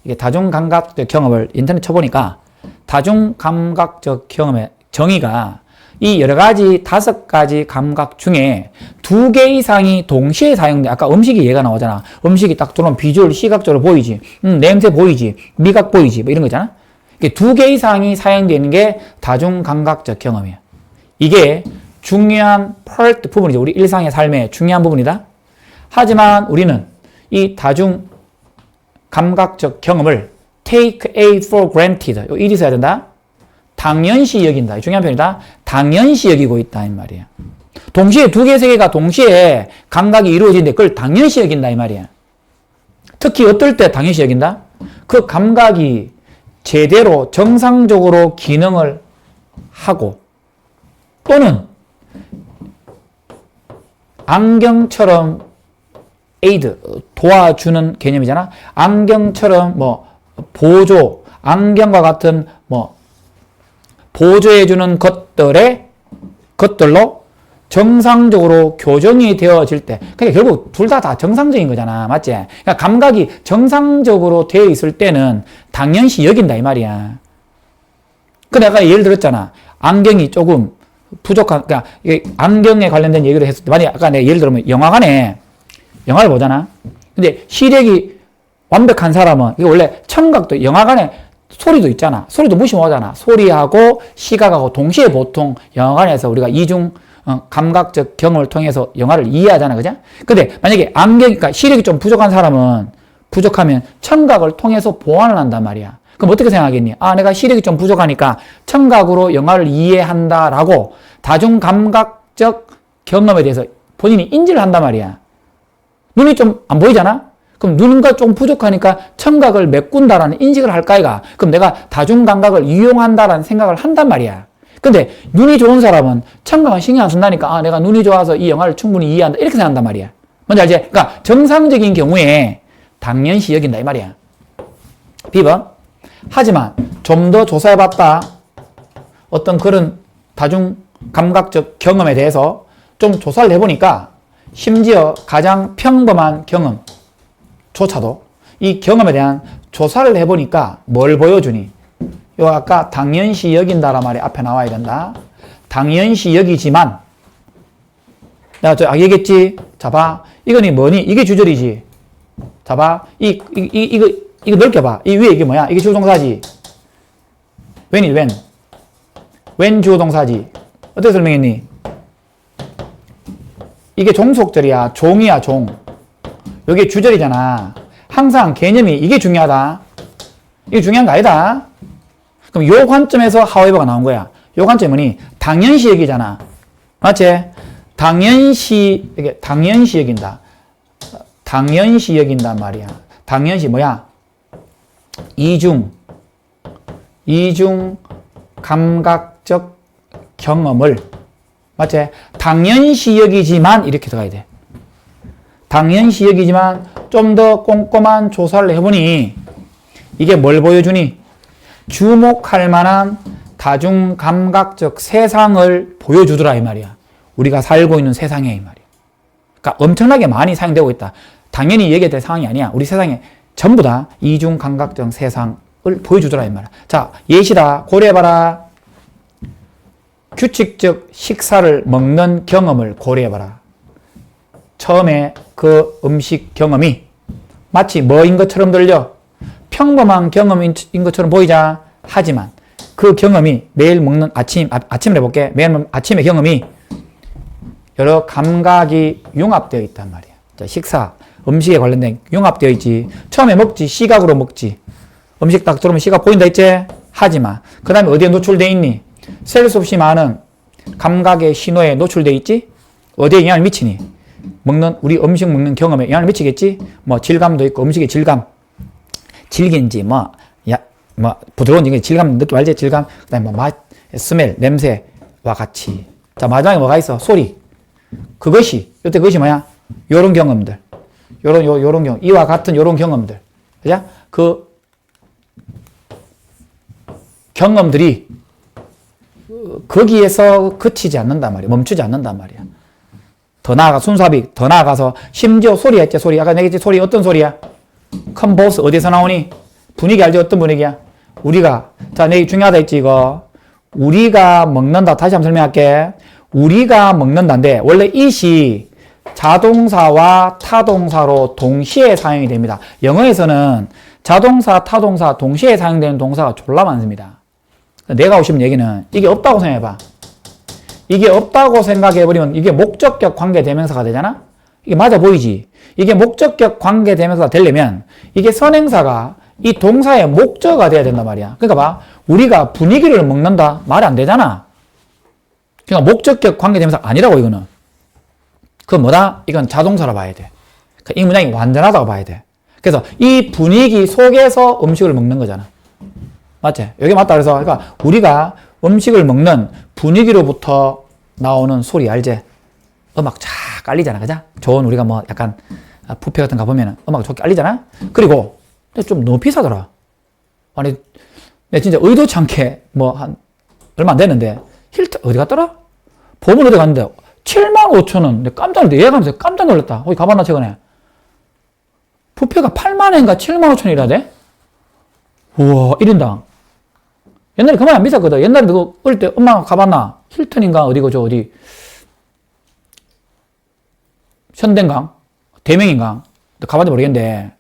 이게 다중감각적 경험을 인터넷 쳐보니까 다중감각적 경험의 정의가 이 여러 가지 5가지 감각 중에 2개 이상이 동시에 사용돼. 아까 음식이 얘가 나오잖아. 음식이 딱 들어오면 비주얼 시각적으로 보이지. 냄새 보이지. 미각 보이지. 뭐 이런 거잖아. 이게 2개 이상이 사용되는 게 다중감각적 경험이야. 이게 중요한 파트 부분이죠. 우리 일상의 삶의 중요한 부분이다. 하지만 우리는 이 다중감각적 경험을 take A for granted. 이 일이 있어야 된다. 당연시 여긴다. 중요한 표현이다. 당연시 여기고 있다. 이 말이야. 동시에 2개, 3개가 동시에 감각이 이루어지는데 그걸 당연시 여긴다. 이 말이야. 특히 어떨 때 당연시 여긴다? 그 감각이 제대로 정상적으로 기능을 하고 또는 안경처럼 에이드, 도와주는 개념이잖아. 안경처럼 뭐 보조, 안경과 같은 뭐 보조해주는 것들로 정상적으로 교정이 되어질 때, 그러니까 결국 둘 다 정상적인 거잖아. 맞지? 그러니까 감각이 정상적으로 되어 있을 때는 당연시 여긴다. 이 말이야. 그 내가 예를 들었잖아. 안경이 조금 부족한, 그러니까 안경에 관련된 얘기를 했을 때, 만약에 아까 내가 예를 들면 영화관에 영화를 보잖아. 근데 시력이 완벽한 사람은, 이게 원래 청각도, 영화관에 소리도 있잖아. 소리도 무시 못하잖아. 소리하고 시각하고 동시에 보통 영화관에서 우리가 이중 감각적 경험을 통해서 영화를 이해하잖아. 그죠? 근데 만약에 그러니까 시력이 좀 부족한 사람은 부족하면 청각을 통해서 보완을 한단 말이야. 그럼 어떻게 생각하겠니? 내가 시력이 좀 부족하니까 청각으로 영화를 이해한다라고 다중감각적 경험에 대해서 본인이 인지를 한단 말이야. 눈이 좀 안 보이잖아? 그럼 눈과 좀 부족하니까 청각을 메꾼다라는 인식을 할까, 이가? 그럼 내가 다중감각을 이용한다라는 생각을 한단 말이야. 근데 눈이 좋은 사람은 청각은 신경 안 쓴다니까, 내가 눈이 좋아서 이 영화를 충분히 이해한다. 이렇게 생각한단 말이야. 뭔지 알지? 그러니까 정상적인 경우에 당연시 여긴다, 이 말이야. B번. 하지만 좀 더 조사해봤다. 어떤 그런 다중감각적 경험에 대해서 좀 조사를 해보니까 심지어 가장 평범한 경험조차도 이 경험에 대한 조사를 해보니까 뭘 보여주니? 요 아까 당연시 여긴다란 말이 앞에 나와야 된다. 당연시 여기지만 내가 얘기했지? 자 봐. 이거는 뭐니? 이게 주절이지. 자 봐. 이거 넓게 봐. 이 위에 이게 뭐야? 이게 주동사지. when이 when. when 주동사지. 어떻게 설명했니? 이게 종속절이야. 종이야, 종. 여기 주절이잖아. 항상 개념이 이게 중요하다. 이게 중요한 거 아니다. 그럼 요 관점에서 however가 나온 거야. 요 관점이 뭐니? 당연시 여기잖아. 맞지? 당연시 여긴다. 당연시 여긴단 말이야. 당연시 뭐야? 이중 감각적 경험을 맞지? 당연시 여기지만 이렇게 들어가야 돼. 당연시 여기지만 좀 더 꼼꼼한 조사를 해보니 이게 뭘 보여주니? 주목할 만한 다중감각적 세상을 보여주더라 이 말이야. 우리가 살고 있는 세상에 이 말이야. 그러니까 엄청나게 많이 사용되고 있다. 당연히 얘기해야 될 상황이 아니야. 우리 세상에 전부 다 이중감각적 세상을 보여주더라 이 말이야. 자, 예시다. 고려해봐라. 규칙적 식사를 먹는 경험을 고려해봐라. 처음에 그 음식 경험이 마치 뭐인 것처럼 들려? 평범한 경험인 것처럼 보이자. 하지만 그 경험이 매일 먹는 아침을 해볼게. 매일 아침의 경험이 여러 감각이 융합되어 있단 말이야. 자, 식사, 음식에 관련된 융합되어 있지. 처음에 먹지. 시각으로 먹지. 음식 딱 들어오면 시각 보인다 했지? 하지만 그 다음에 어디에 노출되어 있니? 셀 수 없이 많은 감각의 신호에 노출되어 있지? 어디에 영향을 미치니? 우리 음식 먹는 경험에 영향을 미치겠지? 뭐 질감도 있고 음식의 질감, 질긴지 부드러운 질감 느낌 알지? 질감, 그 다음에 맛, 스멜, 냄새와 같이. 자, 마지막에 뭐가 있어? 소리. 이때 그것이 뭐야? 요런 경험들. 요런 경험. 이와 같은 요런 경험들. 그죠? 그 경험들이 거기에서 그치지 않는단 말이야. 멈추지 않는단 말이야. 더 나아가, 순수합이 더 나아가서, 심지어 소리야, 있지, 소리. 아까 내가 소리 어떤 소리야? 컨버스, 어디서 나오니? 분위기 알지? 어떤 분위기야? 자, 내가 중요하다 했지, 이거. 우리가 먹는다. 다시 한번 설명할게. 우리가 먹는다인데, 원래 이시 자동사와 타동사로 동시에 사용이 됩니다. 영어에서는 자동사, 타동사 동시에 사용되는 동사가 졸라 많습니다. 내가 오시면 얘기는 이게 없다고 생각해봐. 이게 없다고 생각해버리면 이게 목적격 관계대명사가 되잖아? 이게 맞아 보이지? 이게 목적격 관계대명사가 되려면 이게 선행사가 이 동사의 목적어가 돼야 된단 말이야. 그러니까 봐. 우리가 분위기를 먹는다. 말이 안 되잖아. 그러니까 목적격 관계대명사가 아니라고 이거는. 그건 뭐다? 이건 자동사로 봐야 돼. 그러니까 이 문장이 완전하다고 봐야 돼. 그래서 이 분위기 속에서 음식을 먹는 거잖아. 맞지? 여기 맞다. 그래서 그러니까 우리가 음식을 먹는 분위기로부터 나오는 소리 알지? 음악 쫙 깔리잖아. 그죠? 좋은 우리가 뭐 약간 뷔페 같은 거 가보면 음악 좋게 깔리잖아? 그리고 좀 너무 비싸더라. 아니, 내가 진짜 의도치 않게 뭐 얼마 안 됐는데 힐튼 어디 갔더라? 보면 어디 갔는데 75,000원. 내가 깜짝 놀랐다. 얘가면서 깜짝 놀랐다. 거기 가봤나 최근에? 뷔페가 80,000원인가 75,000원이라 돼? 우와, 1인당. 옛날에 그만 안 비쌌거든. 옛날에 너 어릴 때 엄마가 가봤나? 힐튼인가? 어디고, 어디? 현대인가? 대명인가? 가봤는지 모르겠는데.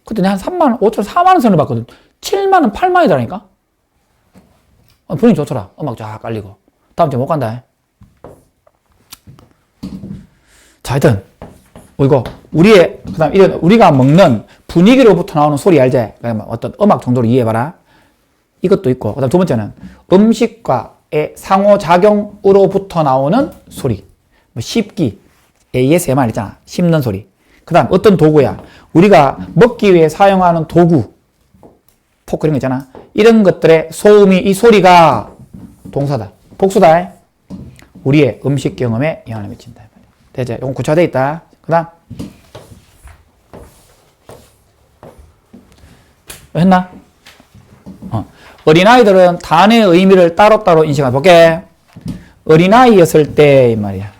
그때 내가 한 3만, 5천, 4만 원 선을 받거든. 7만 원, 8만 원이라니까? 분위기 좋더라. 음악 쫙 깔리고. 다음 주에 못 간다. 자, 하여튼 이거 그다음 이런 우리가 먹는 분위기로부터 나오는 소리 알지? 그러니까 어떤 음악 정도로 이해해봐라. 이것도 있고, 그다음 두 번째는 음식과의 상호작용으로부터 나오는 소리. 뭐 씹기, ASMR 있잖아. 씹는 소리. 그다음 어떤 도구야? 우리가 먹기 위해 사용하는 도구, 포크 이런 거 있잖아. 이런 것들의 소음이 이 소리가 동사다. 복수다. 우리의 음식 경험에 영향을 미친다. 대체 이건 구체화되어 있다. 그다음 했나? 어린아이들은 단어의 의미를 따로따로 인식하는 볼게. 어린아이였을 때 이 말이야.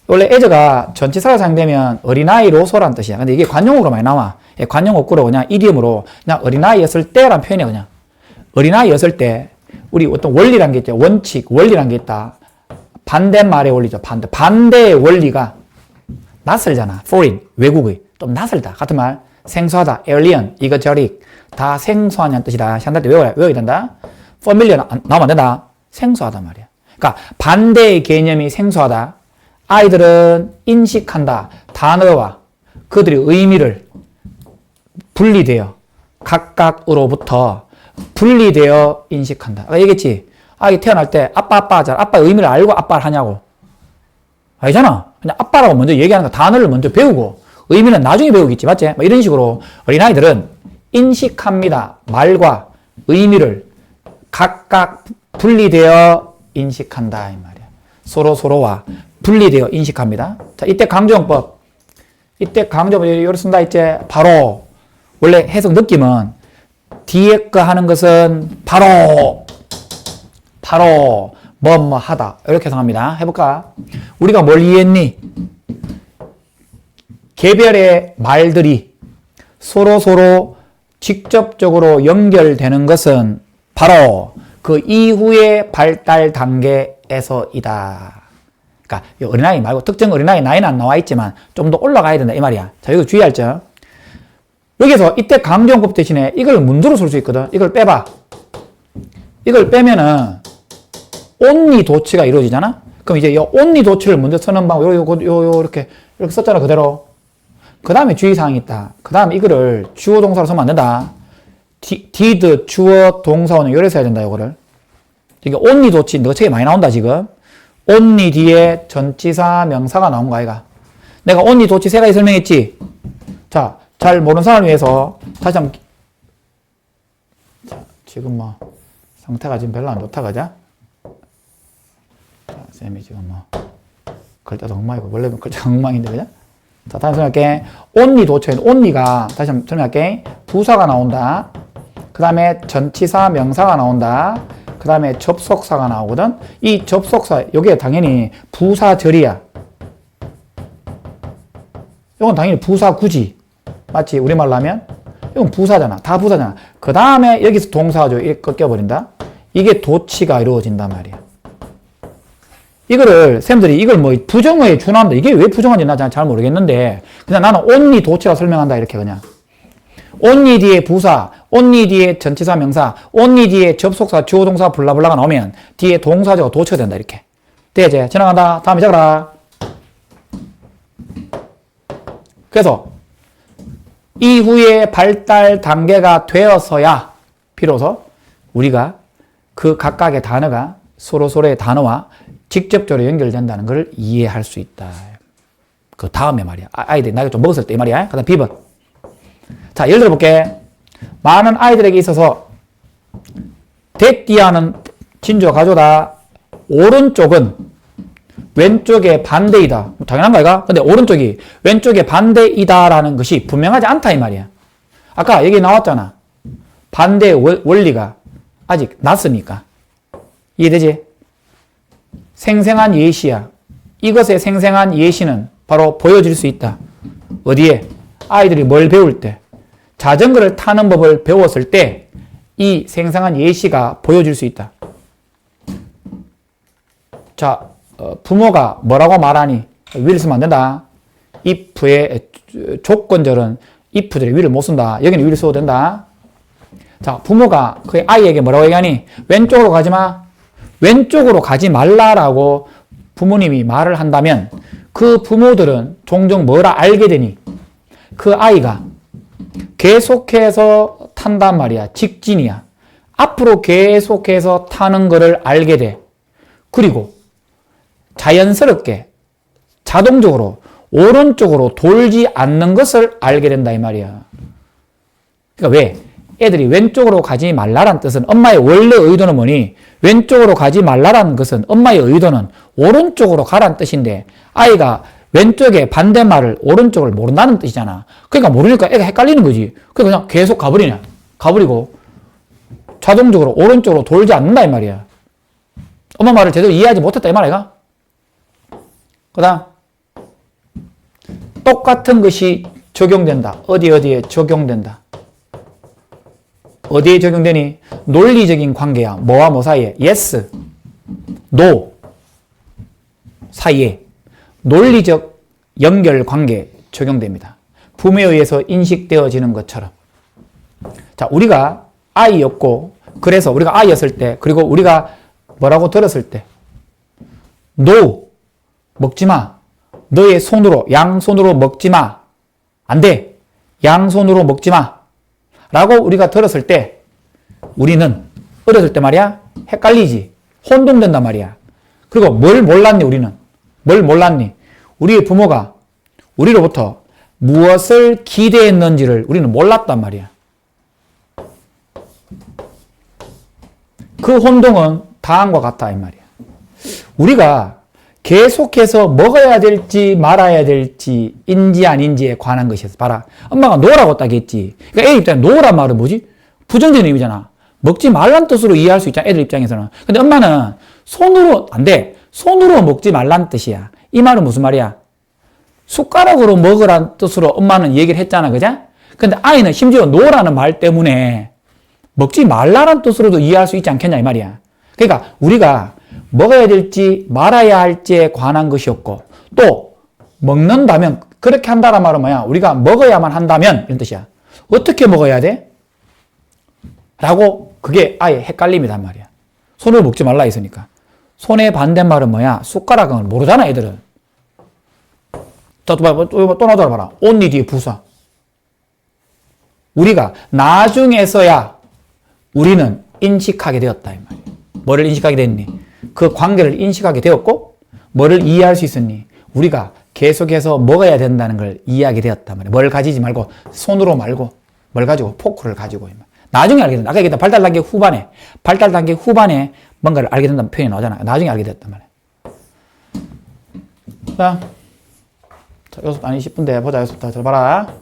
원래 as가 전치사가 사용되면 어린아이로서란 뜻이야. 근데 이게 관용어로 많이 나와. 관용어구로 그냥 이디엄으로 그냥 어린아이였을 때란 표현이야. 그냥 어린아이였을 때 우리 어떤 원리란 게 있죠. 원칙, 원리란 게 있다. 반대말의 원리죠. 반대의 원리가 낯설잖아. foreign, 외국의. 좀 낯설다. 같은 말. 생소하다. alien, exotic. 다 생소하냐는 뜻이다. 시험할 때 외워야 된다. familiar 나오면 안 된다. 생소하단 말이야. 그러니까 반대의 개념이 생소하다. 아이들은 인식한다. 단어와 그들의 의미를 분리되어 각각으로부터 분리되어 인식한다. 아까 얘기했지? 아이 태어날 때 아빠 하잖아. 아빠의 의미를 알고 아빠를 하냐고. 아니잖아. 그냥 아빠라고 먼저 얘기하는 거 단어를 먼저 배우고 의미는 나중에 배우겠지. 맞지? 이런 식으로 어린아이들은 인식합니다. 말과 의미를 각각 분리되어 인식한다. 이 말이야. 서로와 분리되어 인식합니다. 자, 이때 강조용법. 이때 강조용법, 이렇게 쓴다 했지? 바로. 원래 해석 느낌은 뒤에 거 하는 것은 바로 뭐 하다. 이렇게 해석합니다. 해볼까? 우리가 뭘 이해했니? 개별의 말들이 서로 직접적으로 연결되는 것은 바로 그 이후의 발달 단계에서이다. 그러니까 어린아이 말고 특정 어린아이 나이는 안 나와 있지만 좀 더 올라가야 된다 이 말이야. 자, 이거 주의할 점. 여기서 이때 강조용법 대신에 이걸 문조로 쓸 수 있거든. 이걸 빼봐. 이걸 빼면은 only 도치가 이루어지잖아. 그럼 이제 이 only 도치를 먼저 쓰는 방법 이렇게 썼잖아 그대로. 그 다음에 주의사항이 있다. 그 다음에 이거를 주어 동사로 쓰면 안 된다. did 주어 동사원은 요래 써야 된다. 이거를. 이게 only 도치 너 책에 많이 나온다 지금. only 뒤에 전치사 명사가 나온 거 아이가. 내가 only 도치 세 가지 설명했지. 자, 잘 모르는 사람을 위해서 다시 한번. 자, 지금 뭐 상태가 지금 별로 안 좋다 그자. 자, 쌤이 지금 뭐 글자도 엉망이고 원래는 글자 엉망인데 그자. 자, 다시 설명할게. only 도처에는 only가 다시 한번 설명할게. 부사가 나온다. 그 다음에 전치사 명사가 나온다. 그 다음에 접속사가 나오거든. 이 접속사 요게 당연히 부사절이야. 이건 당연히 부사구지. 맞지? 우리말로 하면 이건 부사잖아. 다 부사잖아. 그 다음에 여기서 동사죠. 이렇게 꺾여버린다. 이게 도치가 이루어진단 말이야. 이거를 쌤들이 이걸 뭐 부정어에 준한다. 이게 왜 부정한지 나 잘 모르겠는데 그냥 나는 only 도치라 설명한다 이렇게 그냥. only 뒤에 부사, only 뒤에 전치사 명사, only 뒤에 접속사, 주어 동사 블라블라가 나오면 뒤에 동사죠. 도치가 된다 이렇게. 되지? 지나간다. 다음에 적어라. 그래서 이후에 발달 단계가 되어서야 비로소 우리가 그 각각의 단어가 서로의 단어와 직접적으로 연결된다는 걸 이해할 수 있다. 그 다음에 말이야. 아이들이 나이가 좀 먹었을 때 이 말이야. 그 다음 B번. 자, 예를 들어 볼게. 많은 아이들에게 있어서 대띠하는 진주와 가조다. 오른쪽은 왼쪽의 반대이다. 당연한 거 아이가? 근데 오른쪽이 왼쪽의 반대이다라는 것이 분명하지 않다 이 말이야. 아까 얘기 나왔잖아. 반대의 원리가 아직 낯으니까. 이해되지? 생생한 예시야. 이것의 생생한 예시는 바로 보여질 수 있다. 어디에? 아이들이 뭘 배울 때. 자전거를 타는 법을 배웠을 때 이 생생한 예시가 보여질 수 있다. 자, 부모가 뭐라고 말하니? will 쓰면 안 된다. if의 조건절은 if들이 will을 못 쓴다. 여기는 will 써도 된다. 자, 부모가 그 아이에게 뭐라고 얘기하니? 왼쪽으로 가지 마. 왼쪽으로 가지 말라라고 부모님이 말을 한다면 그 부모들은 종종 뭐라 알게 되니 그 아이가 계속해서 탄단 말이야. 직진이야. 앞으로 계속해서 타는 거를 알게 돼. 그리고 자연스럽게 자동적으로 오른쪽으로 돌지 않는 것을 알게 된다 이 말이야. 그러니까 왜? 애들이 왼쪽으로 가지 말라란 뜻은 엄마의 원래 의도는 뭐니? 왼쪽으로 가지 말라는 것은 엄마의 의도는 오른쪽으로 가란 뜻인데 아이가 왼쪽에 반대말을 오른쪽을 모른다는 뜻이잖아. 그러니까 모르니까 애가 헷갈리는 거지. 그러니까 그냥 계속 가버리냐. 가버리고 자동적으로 오른쪽으로 돌지 않는다 이 말이야. 엄마 말을 제대로 이해하지 못했다 이 말이야. 그 다음 똑같은 것이 적용된다. 어디에 적용된다. 어디에 적용되니? 논리적인 관계야. 뭐와 뭐 사이에? yes, no 사이에 논리적 연결 관계 적용됩니다. 부모에 의해서 인식되어지는 것처럼. 자, 우리가 아이였고, 그래서 우리가 아이였을 때, 그리고 우리가 뭐라고 들었을 때, no, 먹지 마. 너의 손으로, 양손으로 먹지 마. 안 돼. 양손으로 먹지 마. 라고 우리가 들었을 때, 우리는 어렸을 때 말이야, 헷갈리지. 혼동된단 말이야. 그리고 뭘 몰랐니, 우리는? 뭘 몰랐니? 우리의 부모가 우리로부터 무엇을 기대했는지를 우리는 몰랐단 말이야. 그 혼동은 다음과 같다 이 말이야. 우리가 계속해서 먹어야 될지 말아야 될지 인지 아닌지에 관한 것이었어. 봐라. 엄마가 놓으라고 딱 했지. 그러니까 애 입장에 놓으란 말은 뭐지? 부정적인 의미잖아. 먹지 말란 뜻으로 이해할 수 있잖아. 애들 입장에서는. 근데 엄마는 손으로 안 돼. 손으로 먹지 말란 뜻이야. 이 말은 무슨 말이야? 숟가락으로 먹으란 뜻으로 엄마는 얘기를 했잖아. 그죠? 근데 아이는 심지어 놓으라는 말 때문에 먹지 말라는 뜻으로도 이해할 수 있지 않겠냐 이 말이야. 그러니까 우리가 먹어야 될지 말아야 할지에 관한 것이었고 또 먹는다면 그렇게 한다란 말은 뭐야? 우리가 먹어야만 한다면 이런 뜻이야. 어떻게 먹어야 돼? 라고 그게 아예 헷갈림이란 말이야. 손으로 먹지 말라 했으니까. 손의 반대말은 뭐야? 숟가락은 모르잖아 애들은. 또 나더라 봐라. only 뒤에 부사. 우리가 나중에서야 우리는 인식하게 되었다 이 말이야. 뭐를 인식하게 됐니? 그 관계를 인식하게 되었고 뭐를 이해할 수 있었니? 우리가 계속해서 먹어야 된다는 걸 이해하게 되었단 말이야. 뭘 가지지 말고 손으로 말고 뭘 가지고 포크를 가지고 나중에 알게 된다. 아까 얘기했던 발달 단계 후반에 뭔가를 알게 된다는 표현이 나오잖아. 나중에 알게 됐단 말이야. 자, 여기서 아니 10분대 보자. 여기서부터 들어봐라.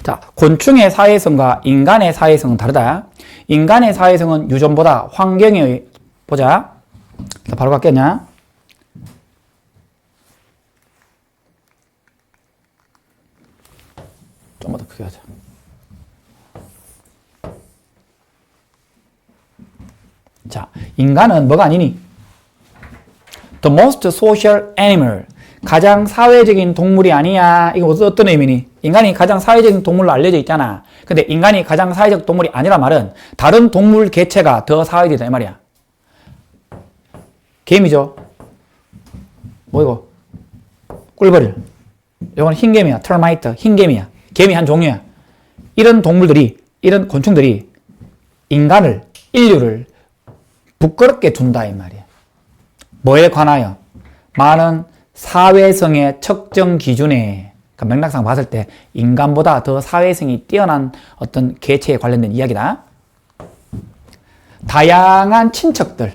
자, 곤충의 사회성과 인간의 사회성은 다르다. 인간의 사회성은 유전보다 환경에 보자. 자, 바로 갈겠냐? 좀만 더 크게 하자. 자, 인간은 뭐가 아니니? The most social animal. 가장 사회적인 동물이 아니야. 이거 어떤 의미니? 인간이 가장 사회적인 동물로 알려져 있잖아. 근데 인간이 가장 사회적 동물이 아니란 말은 다른 동물 개체가 더 사회적이다 이 말이야. 개미죠. 뭐 이거? 꿀벌. 이건 흰개미야. termite. 흰개미야. 개미 한 종류야. 이런 동물들이, 이런 곤충들이 인류를 부끄럽게 둔다 이 말이야. 뭐에 관하여? 많은 사회성의 측정 기준에, 그러니까 맥락상 봤을 때 인간보다 더 사회성이 뛰어난 어떤 개체에 관련된 이야기다. 다양한 친척들.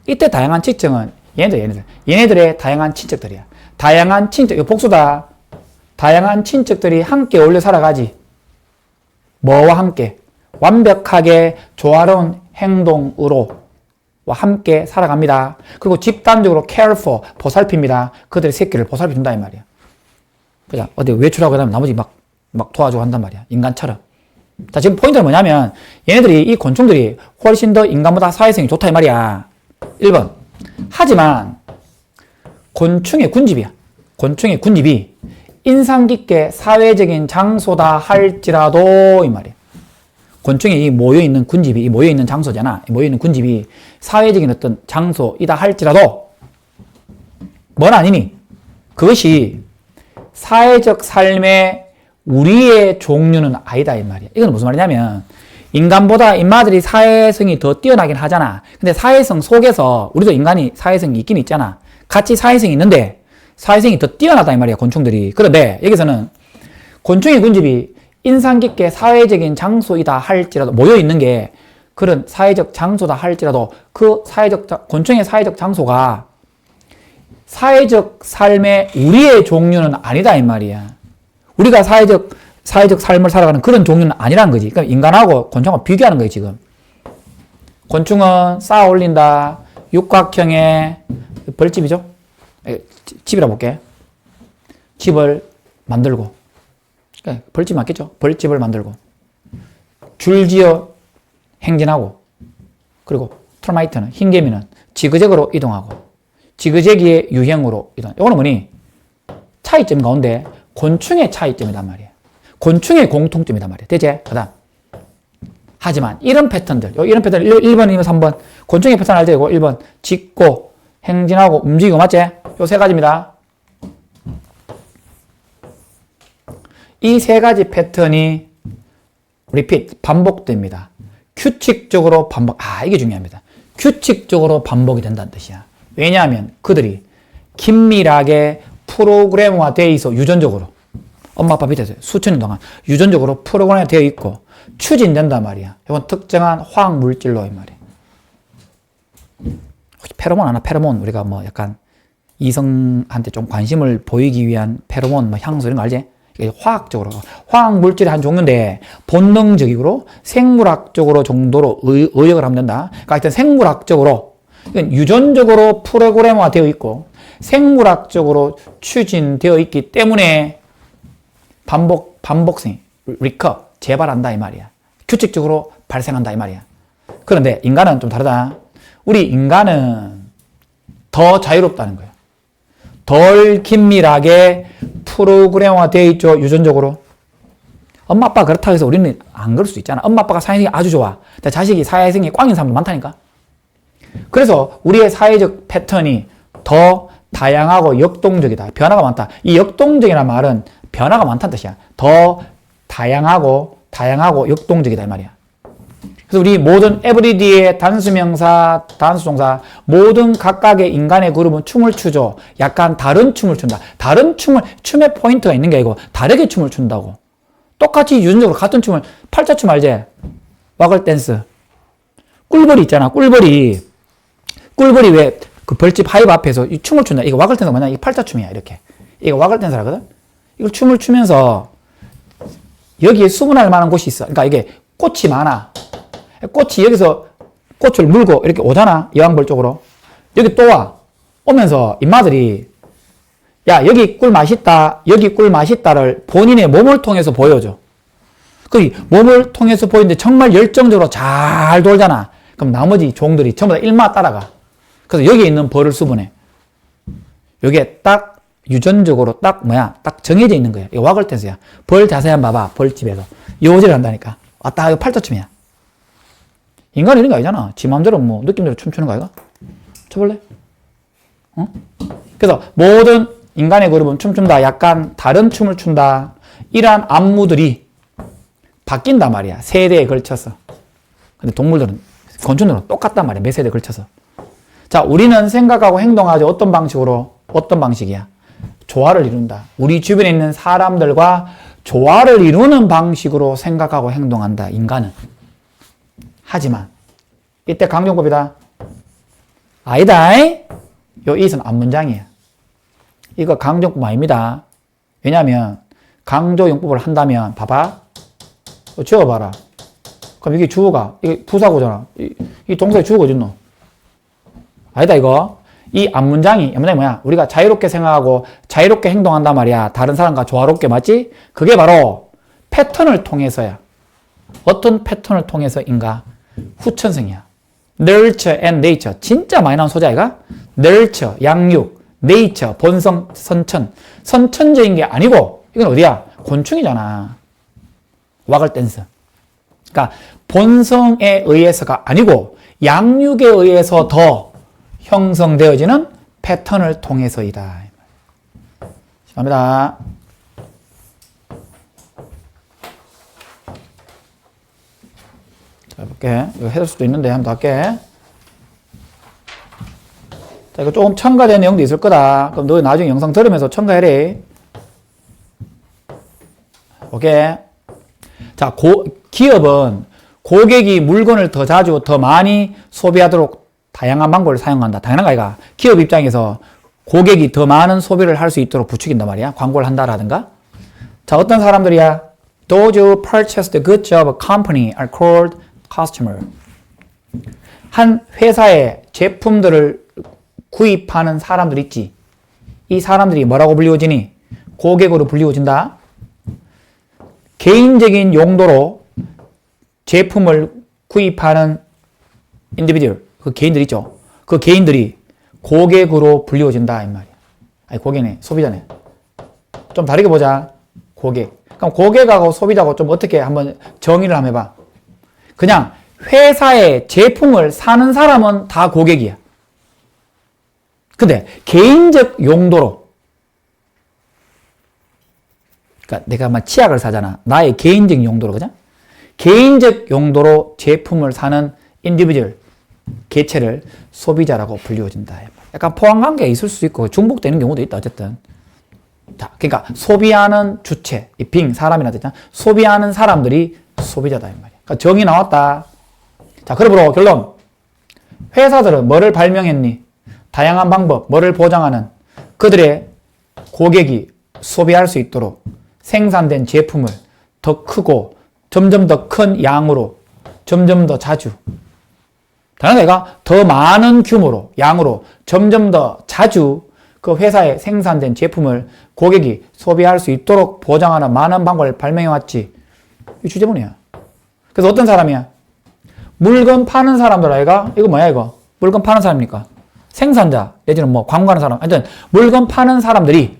이때 다양한 친척은 얘네들의 다양한 친척들이야. 다양한 친척, 이거 복수다. 다양한 친척들이 함께 어울려 살아가지. 뭐와 함께? 완벽하게 조화로운 행동으로 함께 살아갑니다. 그리고 집단적으로 care for, 보살핍니다. 그들의 새끼를 보살펴준다 이 말이야. 그냥 어디 외출하고 나면 나머지 막 도와주고 한단 말이야. 인간처럼. 자, 지금 포인트는 뭐냐면 얘네들이, 이 곤충들이 훨씬 더 인간보다 사회성이 좋다 이 말이야. 1번. 하지만 곤충의 군집이야. 곤충의 군집이 인상 깊게 사회적인 장소다 할지라도 이 말이야. 곤충이 이 모여있는 군집이, 이 모여있는 장소잖아. 이 모여있는 군집이 사회적인 어떤 장소이다 할지라도, 뭔 아니니? 그것이 사회적 삶의 우리의 종류는 아니다, 이 말이야. 이건 무슨 말이냐면, 인간보다 인마들이 사회성이 더 뛰어나긴 하잖아. 근데 사회성 속에서, 우리도 인간이 사회성이 있긴 있잖아. 같이 사회성이 있는데, 사회성이 더 뛰어나다, 이 말이야, 곤충들이. 그런데, 여기서는, 곤충의 군집이 인상 깊게 사회적인 장소이다 할지라도, 모여있는 게 그런 사회적 장소다 할지라도, 그 곤충의 사회적 장소가 사회적 삶의 우리의 종류는 아니다, 이 말이야. 우리가 사회적 삶을 살아가는 그런 종류는 아니라는 거지. 그러니까 인간하고 곤충하고 비교하는 거예요, 지금. 곤충은 쌓아 올린다. 육각형의 벌집이죠? 집이라 볼게. 집을 만들고. 벌집 맞겠죠? 벌집을 만들고. 줄지어 행진하고. 그리고 트라마이트는, 흰개미는 지그재그로 이동하고. 지그재기의 유형으로 이동. 이거는 뭐니? 차이점 가운데 곤충의 차이점이란 말이야. 곤충의 공통점이란 말이야. 되지? 그 다음. 하지만 이런 패턴들, 이런 패턴 1번, 2번, 3번. 곤충의 패턴 알죠? 이거 1번. 짖고, 행진하고, 움직이고, 맞지? 요 세 가지입니다. 이 세 가지 패턴이 repeat, 반복됩니다. 규칙적으로 반복. 이게 중요합니다. 규칙적으로 반복이 된다는 뜻이야. 왜냐하면 그들이 긴밀하게 프로그램화 되어 있어, 유전적으로. 엄마 아빠 밑에서 수천 년 동안 유전적으로 프로그램화 되어 있고 추진된단 말이야. 이건 특정한 화학 물질로 이 말이야. 혹시 페로몬 아나? 페로몬. 우리가 뭐 약간 이성한테 좀 관심을 보이기 위한 페로몬, 뭐 향수 이런 거 알지? 이게 화학적으로. 화학 물질의 한 종류인데 본능적으로 생물학적으로 정도로 의역을 하면 된다. 그러니까 하여튼 생물학적으로, 유전적으로 프로그램화 되어 있고 생물학적으로 추진되어 있기 때문에 반복성, 리커, 재발한다 이 말이야. 규칙적으로 발생한다 이 말이야. 그런데 인간은 좀 다르다. 우리 인간은 더 자유롭다는 거야. 덜 긴밀하게 프로그램화 되어 있죠, 유전적으로. 엄마 아빠가 그렇다고 해서 우리는 안 그럴 수 있잖아. 엄마 아빠가 사회성이 아주 좋아. 근데 자식이 사회성이 꽝인 사람도 많다니까. 그래서 우리의 사회적 패턴이 더 다양하고 역동적이다. 변화가 많다. 이 역동적이라는 말은 변화가 많다는 뜻이야. 더 다양하고 역동적이다 이 말이야. 그래서 우리 모든 에브리디의 단수명사, 단수동사, 모든 각각의 인간의 그룹은 춤을 추죠. 약간 다른 춤을 춘다. 춤의 포인트가 있는 게 아니고 다르게 춤을 춘다고. 똑같이 유전적으로 같은 춤을, 팔자춤 알지? 와글 댄스. 꿀벌이 있잖아. 꿀벌이 왜 그 벌집 하이브 앞에서 이 춤을 춘다. 이거 와글 댄스가 뭐냐? 이게 팔자춤이야. 이렇게. 이거 와글 댄스라거든? 이걸 춤을 추면서 여기에 수분할 만한 곳이 있어. 그러니까 이게 꽃이 많아. 꽃이 여기서 꽃을 물고 이렇게 오잖아. 여왕벌 쪽으로. 여기 또 와. 오면서 인마들이 야, 여기 꿀 맛있다. 여기 꿀 맛있다를 본인의 몸을 통해서 보여줘. 그 몸을 통해서 보이는데 정말 열정적으로 잘 돌잖아. 그럼 나머지 종들이 전부 다 일마 따라가. 그래서 여기에 있는 벌을 수분해. 이게 딱 유전적으로 딱 정해져 있는 거야. 이거 와글 댄스야. 벌 자세히 한번 봐봐. 벌집에서. 요지를 한다니까. 왔다, 이거 팔자춤이야. 인간이 이런 거 아니잖아. 지 맘대로 뭐 느낌대로 춤추는 거 아이가? 쳐볼래? 어? 그래서 모든 인간의 그룹은 춤춘다. 약간 다른 춤을 춘다. 이러한 안무들이 바뀐단 말이야. 세대에 걸쳐서. 근데 동물들은, 곤충들은 똑같단 말이야. 몇 세대에 걸쳐서. 자, 우리는 생각하고 행동하지. 어떤 방식으로? 어떤 방식이야? 조화를 이룬다. 우리 주변에 있는 사람들과 조화를 이루는 방식으로 생각하고 행동한다. 인간은. 하지만 이때 강조법이다. 아니다. 요 이선 앞문장이야. 이거 강조법 아닙니다. 왜냐하면 강조용법을 한다면 봐봐. 지워봐라. 그럼 이게 주어가, 이게 부사고잖아. 이 동사의 주어가 어딨노? 아니다 이거. 이 앞문장이 뭐야? 우리가 자유롭게 생각하고 자유롭게 행동한단 말이야. 다른 사람과 조화롭게, 맞지? 그게 바로 패턴을 통해서야. 어떤 패턴을 통해서인가? 후천성이야. nurture and nature. 진짜 많이 나온 소자이가? nurture, 양육, nature, 본성, 선천. 선천적인 게 아니고 이건 어디야? 곤충이잖아. 와글 댄스. 그러니까 본성에 의해서가 아니고 양육에 의해서 더 형성되어지는 패턴을 통해서이다. 갑니다. 자, 해볼게. 이거 해줄 수도 있는데 한번 더 할게. 자, 이거 조금 첨가된 내용도 있을 거다. 그럼 너 나중에 영상 들으면서 첨가해래. 오케이. 자, 기업은 고객이 물건을 더 자주, 더 많이 소비하도록 다양한 방법을 사용한다. 당연한 거 아이가. 기업 입장에서 고객이 더 많은 소비를 할 수 있도록 부추긴단 말이야. 광고를 한다라든가. 자, 어떤 사람들이야? Those who purchase the goods of a company are called customer. 한 회사의 제품들을 구입하는 사람들 있지. 이 사람들이 뭐라고 불리워지니? 고객으로 불리워진다. 개인적인 용도로 제품을 구입하는 individual, 그 개인들 있죠. 그 개인들이 고객으로 불리워진다 이 말이야. 아니 고객네, 소비자네. 좀 다르게 보자. 고객. 그럼 고객하고 소비자하고 좀 어떻게 한번 정의를 한번 해봐. 그냥 회사의 제품을 사는 사람은 다 고객이야. 근데 개인적 용도로, 그러니까 내가 막 치약을 사잖아. 나의 개인적 용도로, 그죠? 개인적 용도로 제품을 사는 인디비주얼, 개체를 소비자라고 불리워진다. 약간 포항관계가 있을 수 있고 중복되는 경우도 있다. 어쨌든. 자, 그러니까 소비하는 주체, 이 빙, 사람이나 됐잖아. 소비하는 사람들이 소비자다. 이 말이야. 그러니까 정의 나왔다. 자, 그러므로 결론. 회사들은 뭐를 발명했니? 다양한 방법, 뭐를 보장하는 그들의 고객이 소비할 수 있도록 생산된 제품을 더 크고 점점 더 큰 양으로 점점 더 자주, 다른 애가 더 많은 규모로 양으로 점점 더 자주 그 회사에 생산된 제품을 고객이 소비할 수 있도록 보장하는 많은 방법을 발명해왔지. 이 주제문이야. 그래서 어떤 사람이야? 물건 파는 사람들 아이가? 이거 뭐야 이거? 물건 파는 사람입니까? 생산자 내지는 뭐 광고하는 사람, 하여튼 물건 파는 사람들이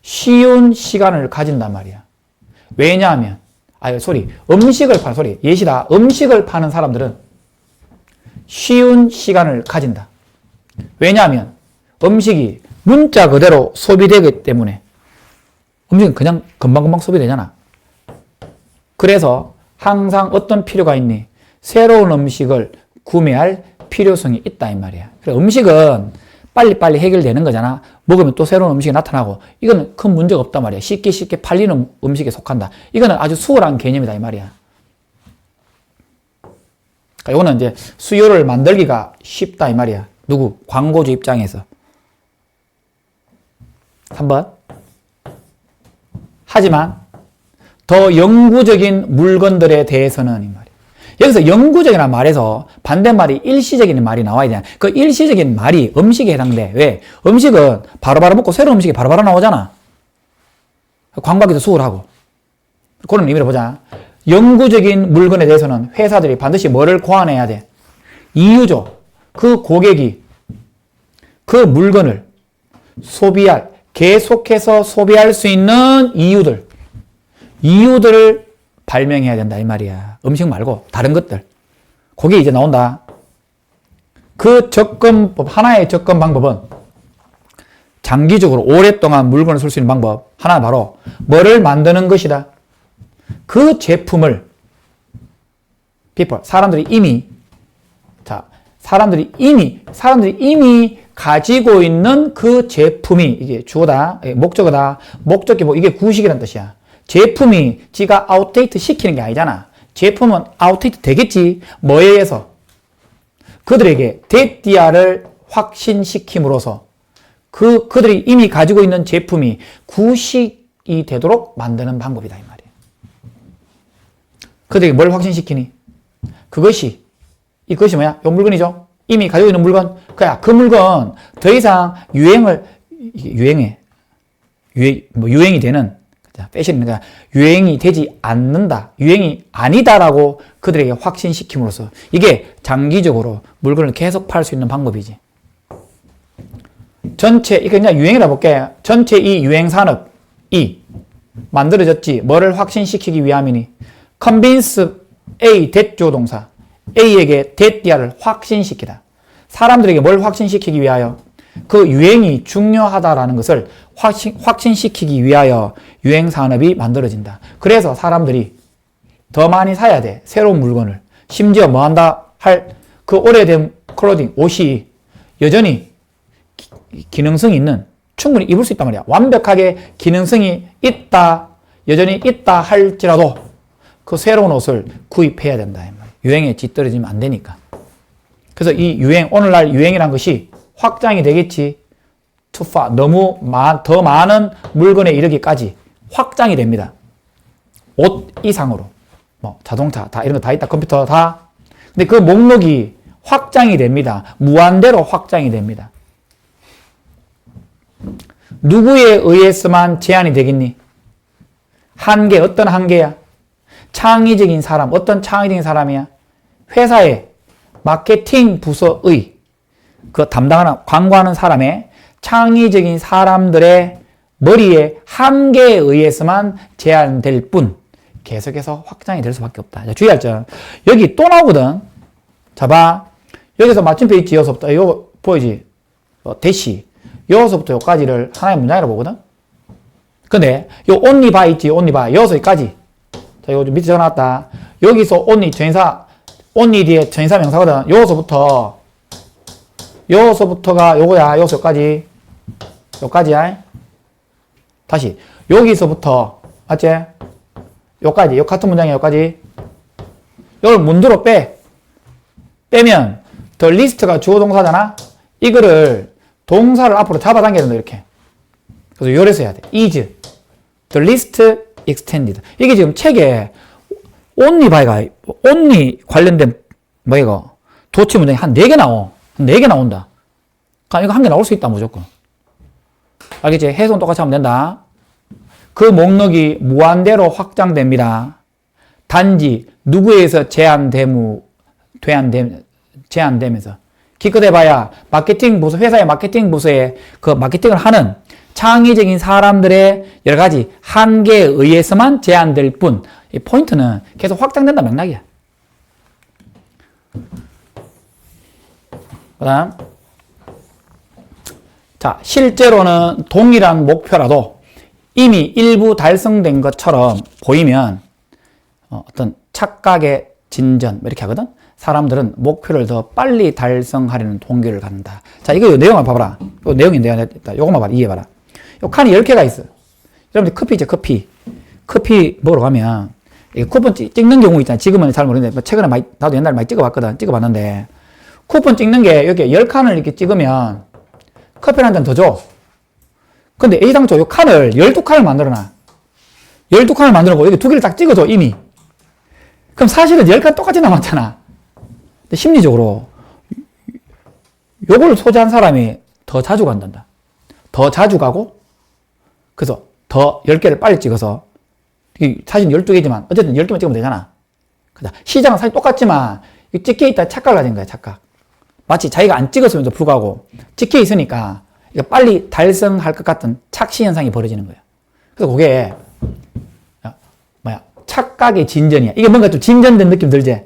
쉬운 시간을 가진단 말이야. 왜냐하면 음식을 파는 예시다. 음식을 파는 사람들은 쉬운 시간을 가진다. 왜냐하면 음식이 문자 그대로 소비되기 때문에. 음식은 그냥 금방금방 소비되잖아. 그래서 항상 어떤 필요가 있니? 새로운 음식을 구매할 필요성이 있다 이 말이야. 그래, 음식은 빨리빨리 해결되는 거잖아. 먹으면 또 새로운 음식이 나타나고, 이거는 큰 문제가 없단 말이야. 쉽게 팔리는 음식에 속한다. 이거는 아주 수월한 개념이다 이 말이야. 그러니까 이거는 이제 수요를 만들기가 쉽다 이 말이야. 누구? 광고주 입장에서. 3번. 하지만 더 영구적인 물건들에 대해서는 이 말이야. 여기서 영구적이라는 말에서 반대말이 일시적인 말이 나와야 되잖아. 그 일시적인 말이 음식에 해당돼. 왜? 음식은 바로바로 먹고 새로운 음식이 바로바로 나오잖아. 광고하기도 수월하고. 그런 의미로 보자. 영구적인 물건에 대해서는 회사들이 반드시 뭐를 고안해야 돼? 이유죠. 그 고객이 그 물건을 계속해서 소비할 수 있는 이유들을 발명해야 된다 이 말이야. 음식 말고 다른 것들. 거기에 이제 나온다. 그 하나의 접근 방법은 장기적으로 오랫동안 물건을 쓸 수 있는 방법. 하나 바로 뭐를 만드는 것이다. 그 제품을 사람들이 이미 가지고 있는 그 제품이, 이게 주어다, 목적어다. 목적이 이게 구식이란 뜻이야. 제품이 지가 아웃데이트 시키는 게 아니잖아. 제품은 아웃데이트 되겠지. 뭐에 의해서? 그들에게 데디아를 확신시킴으로써 그들이 이미 가지고 있는 제품이 구식이 되도록 만드는 방법이다 이 말이야. 그들에게 뭘 확신시키니? 이것이 뭐야? 이 물건이죠. 이미 가지고 있는 물건. 그 물건 더 이상 유행이 되는 패션이니까 유행이 되지 않는다. 유행이 아니다라고 그들에게 확신시킴으로써 이게 장기적으로 물건을 계속 팔 수 있는 방법이지. 이거 그냥 유행이라 볼게. 전체 이 유행 산업이 만들어졌지. 뭐를 확신시키기 위함이니? 컨빈스 A 대조동사 A에게 대띠아를 확신시키다. 사람들에게 뭘 확신시키기 위하여? 그 유행이 중요하다라는 것을 확신시키기 위하여 유행산업이 만들어진다. 그래서 사람들이 더 많이 사야 돼. 새로운 물건을. 심지어 뭐 한다 할 그 오래된 클로딩, 옷이 여전히 기능성이 있는, 충분히 입을 수 있단 말이야. 완벽하게 기능성이 있다, 여전히 있다 할지라도 그 새로운 옷을 구입해야 된다. 유행에 뒤떨어지면 안 되니까. 그래서 이 유행, 오늘날 유행이란 것이 확장이 되겠지. too far. 너무 더 많은 물건에 이르기까지 확장이 됩니다. 옷 이상으로. 뭐 자동차 다 이런 거 다 있다. 컴퓨터 다. 근데 그 목록이 확장이 됩니다. 무한대로 확장이 됩니다. 누구에 의해서만 제한이 되겠니? 한계, 어떤 한계야? 창의적인 사람, 어떤 창의적인 사람이야? 회사의 마케팅 부서의 그 담당하는, 광고하는 사람의 창의적인 사람들의 머리에 한계에 의해서만 제한될 뿐 계속해서 확장이 될 수밖에 없다. 자, 주의할 점. 여기 또 나오거든. 자, 봐. 여기서 마침표 있지, 여기서부터. 이거 보이지? 대시. 여기서부터 여기까지를 하나의 문장이라고 보거든. 근데, 요 only by 있지, only by. 여기서까지. 자, 이거 밑에 적어놨다. 여기서 only, 전인사, only 뒤에 전인사 명사거든. 여기서부터가 요거야. 여기서 여기까지. 여기까지야. 다시. 여기서부터, 맞지? 여기까지. 요 같은 문장이야, 여기까지. 이걸 문두로 빼. 빼면, the list가 주어 동사잖아? 이거를, 동사를 앞으로 잡아당겨야 된다, 이렇게. 그래서 요래서 해야 돼. is. The list extended. 이게 지금 책에, only by가, only 관련된, 뭐 이거, 도치 문장이 한 4개 나와. 한 4개 나온다. 그러니까 이거 한 개 나올 수 있다, 무조건. 알겠지? 해석은 똑같이 하면 된다. 그 목록이 무한대로 확장됩니다. 단지 누구에서 제한되면서. 기껏해봐야 마케팅 부서, 회사의 마케팅 부서에 그 마케팅을 하는 창의적인 사람들의 여러 가지 한계에 의해서만 제한될 뿐, 이 포인트는 계속 확장된다 맥락이야. 그 다음. 자, 실제로는 동일한 목표라도 이미 일부 달성된 것처럼 보이면 어떤 착각의 진전 이렇게 하거든. 사람들은 목표를 더 빨리 달성하려는 동기를 갖는다. 자, 이거 내용을 봐봐라. 이 내용인데 내가 요것만 봐라. 이해해봐라. 요 칸이 10개가 있어. 여러분들 커피죠, 커피. 커피 먹으러 가면 쿠폰 찍는 경우 있잖아. 지금은 잘 모르는데 최근에 나도 옛날에 많이 찍어봤거든. 찍어봤는데 쿠폰 찍는 게 이렇게 10칸을 이렇게 찍으면 커피를 한 잔 더 줘. 근데 A상조 요 칸을 12칸을 만들어놔. 12칸을 만들어놓고 여기 2개를 딱 찍어줘, 이미. 그럼 사실은 10칸 똑같이 남았잖아. 근데 심리적으로 요걸 소지한 사람이 더 자주 간단다. 더 자주 가고, 그래서 더 10개를 빨리 찍어서, 사실 12개지만, 어쨌든 10개만 찍으면 되잖아. 시장은 사실 똑같지만, 찍혀 있다 착각을 가진 거야, 착각. 마치 자기가 안 찍었음에도 불구하고 찍혀 있으니까 빨리 달성할 것 같은 착시 현상이 벌어지는 거예요. 그래서 그게 착각의 진전이야. 이게 뭔가 좀 진전된 느낌 들지?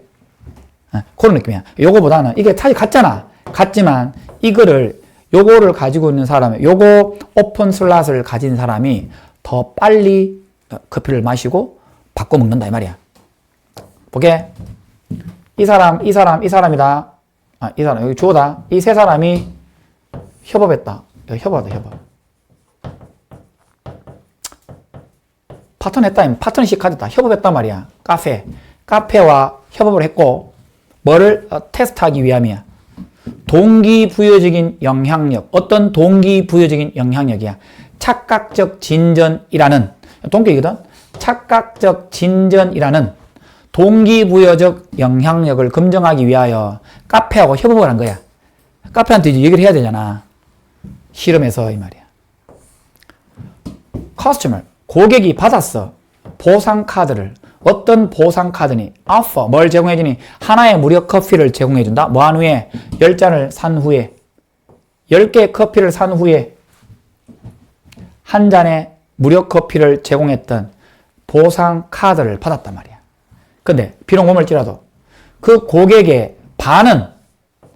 그런 느낌이야. 요거보다는 이게 사실 같잖아. 같지만 요거를 가지고 있는 사람이, 요거 오픈 슬롯을 가진 사람이 더 빨리 커피를 마시고 바꿔 먹는다 이 말이야. 보게. 이 사람이다. 이 사람, 여기 주어다. 이 세 사람이 협업했다. 협업하다, 협업. 파트너십 하겠다. 협업했단 말이야. 카페와 협업을 했고, 뭐를 테스트하기 위함이야. 동기부여적인 영향력. 어떤 동기부여적인 영향력이야. 착각적 진전이라는, 동기이거든? 착각적 진전이라는 동기부여적 영향력을 검증하기 위하여 카페하고 협업을 한 거야. 카페한테 이제 얘기를 해야 되잖아. 실험에서 이 말이야. 커스터머, 고객이 받았어. 보상카드를. 어떤 보상카드니? offer, 뭘 제공해주니? 하나의 무료 커피를 제공해준다. 뭐 한 후에? 10잔을 산 후에. 10개의 커피를 산 후에 한 잔의 무료 커피를 제공했던 보상카드를 받았단 말이야. 근데 비록 머물지라도 그 고객의 반은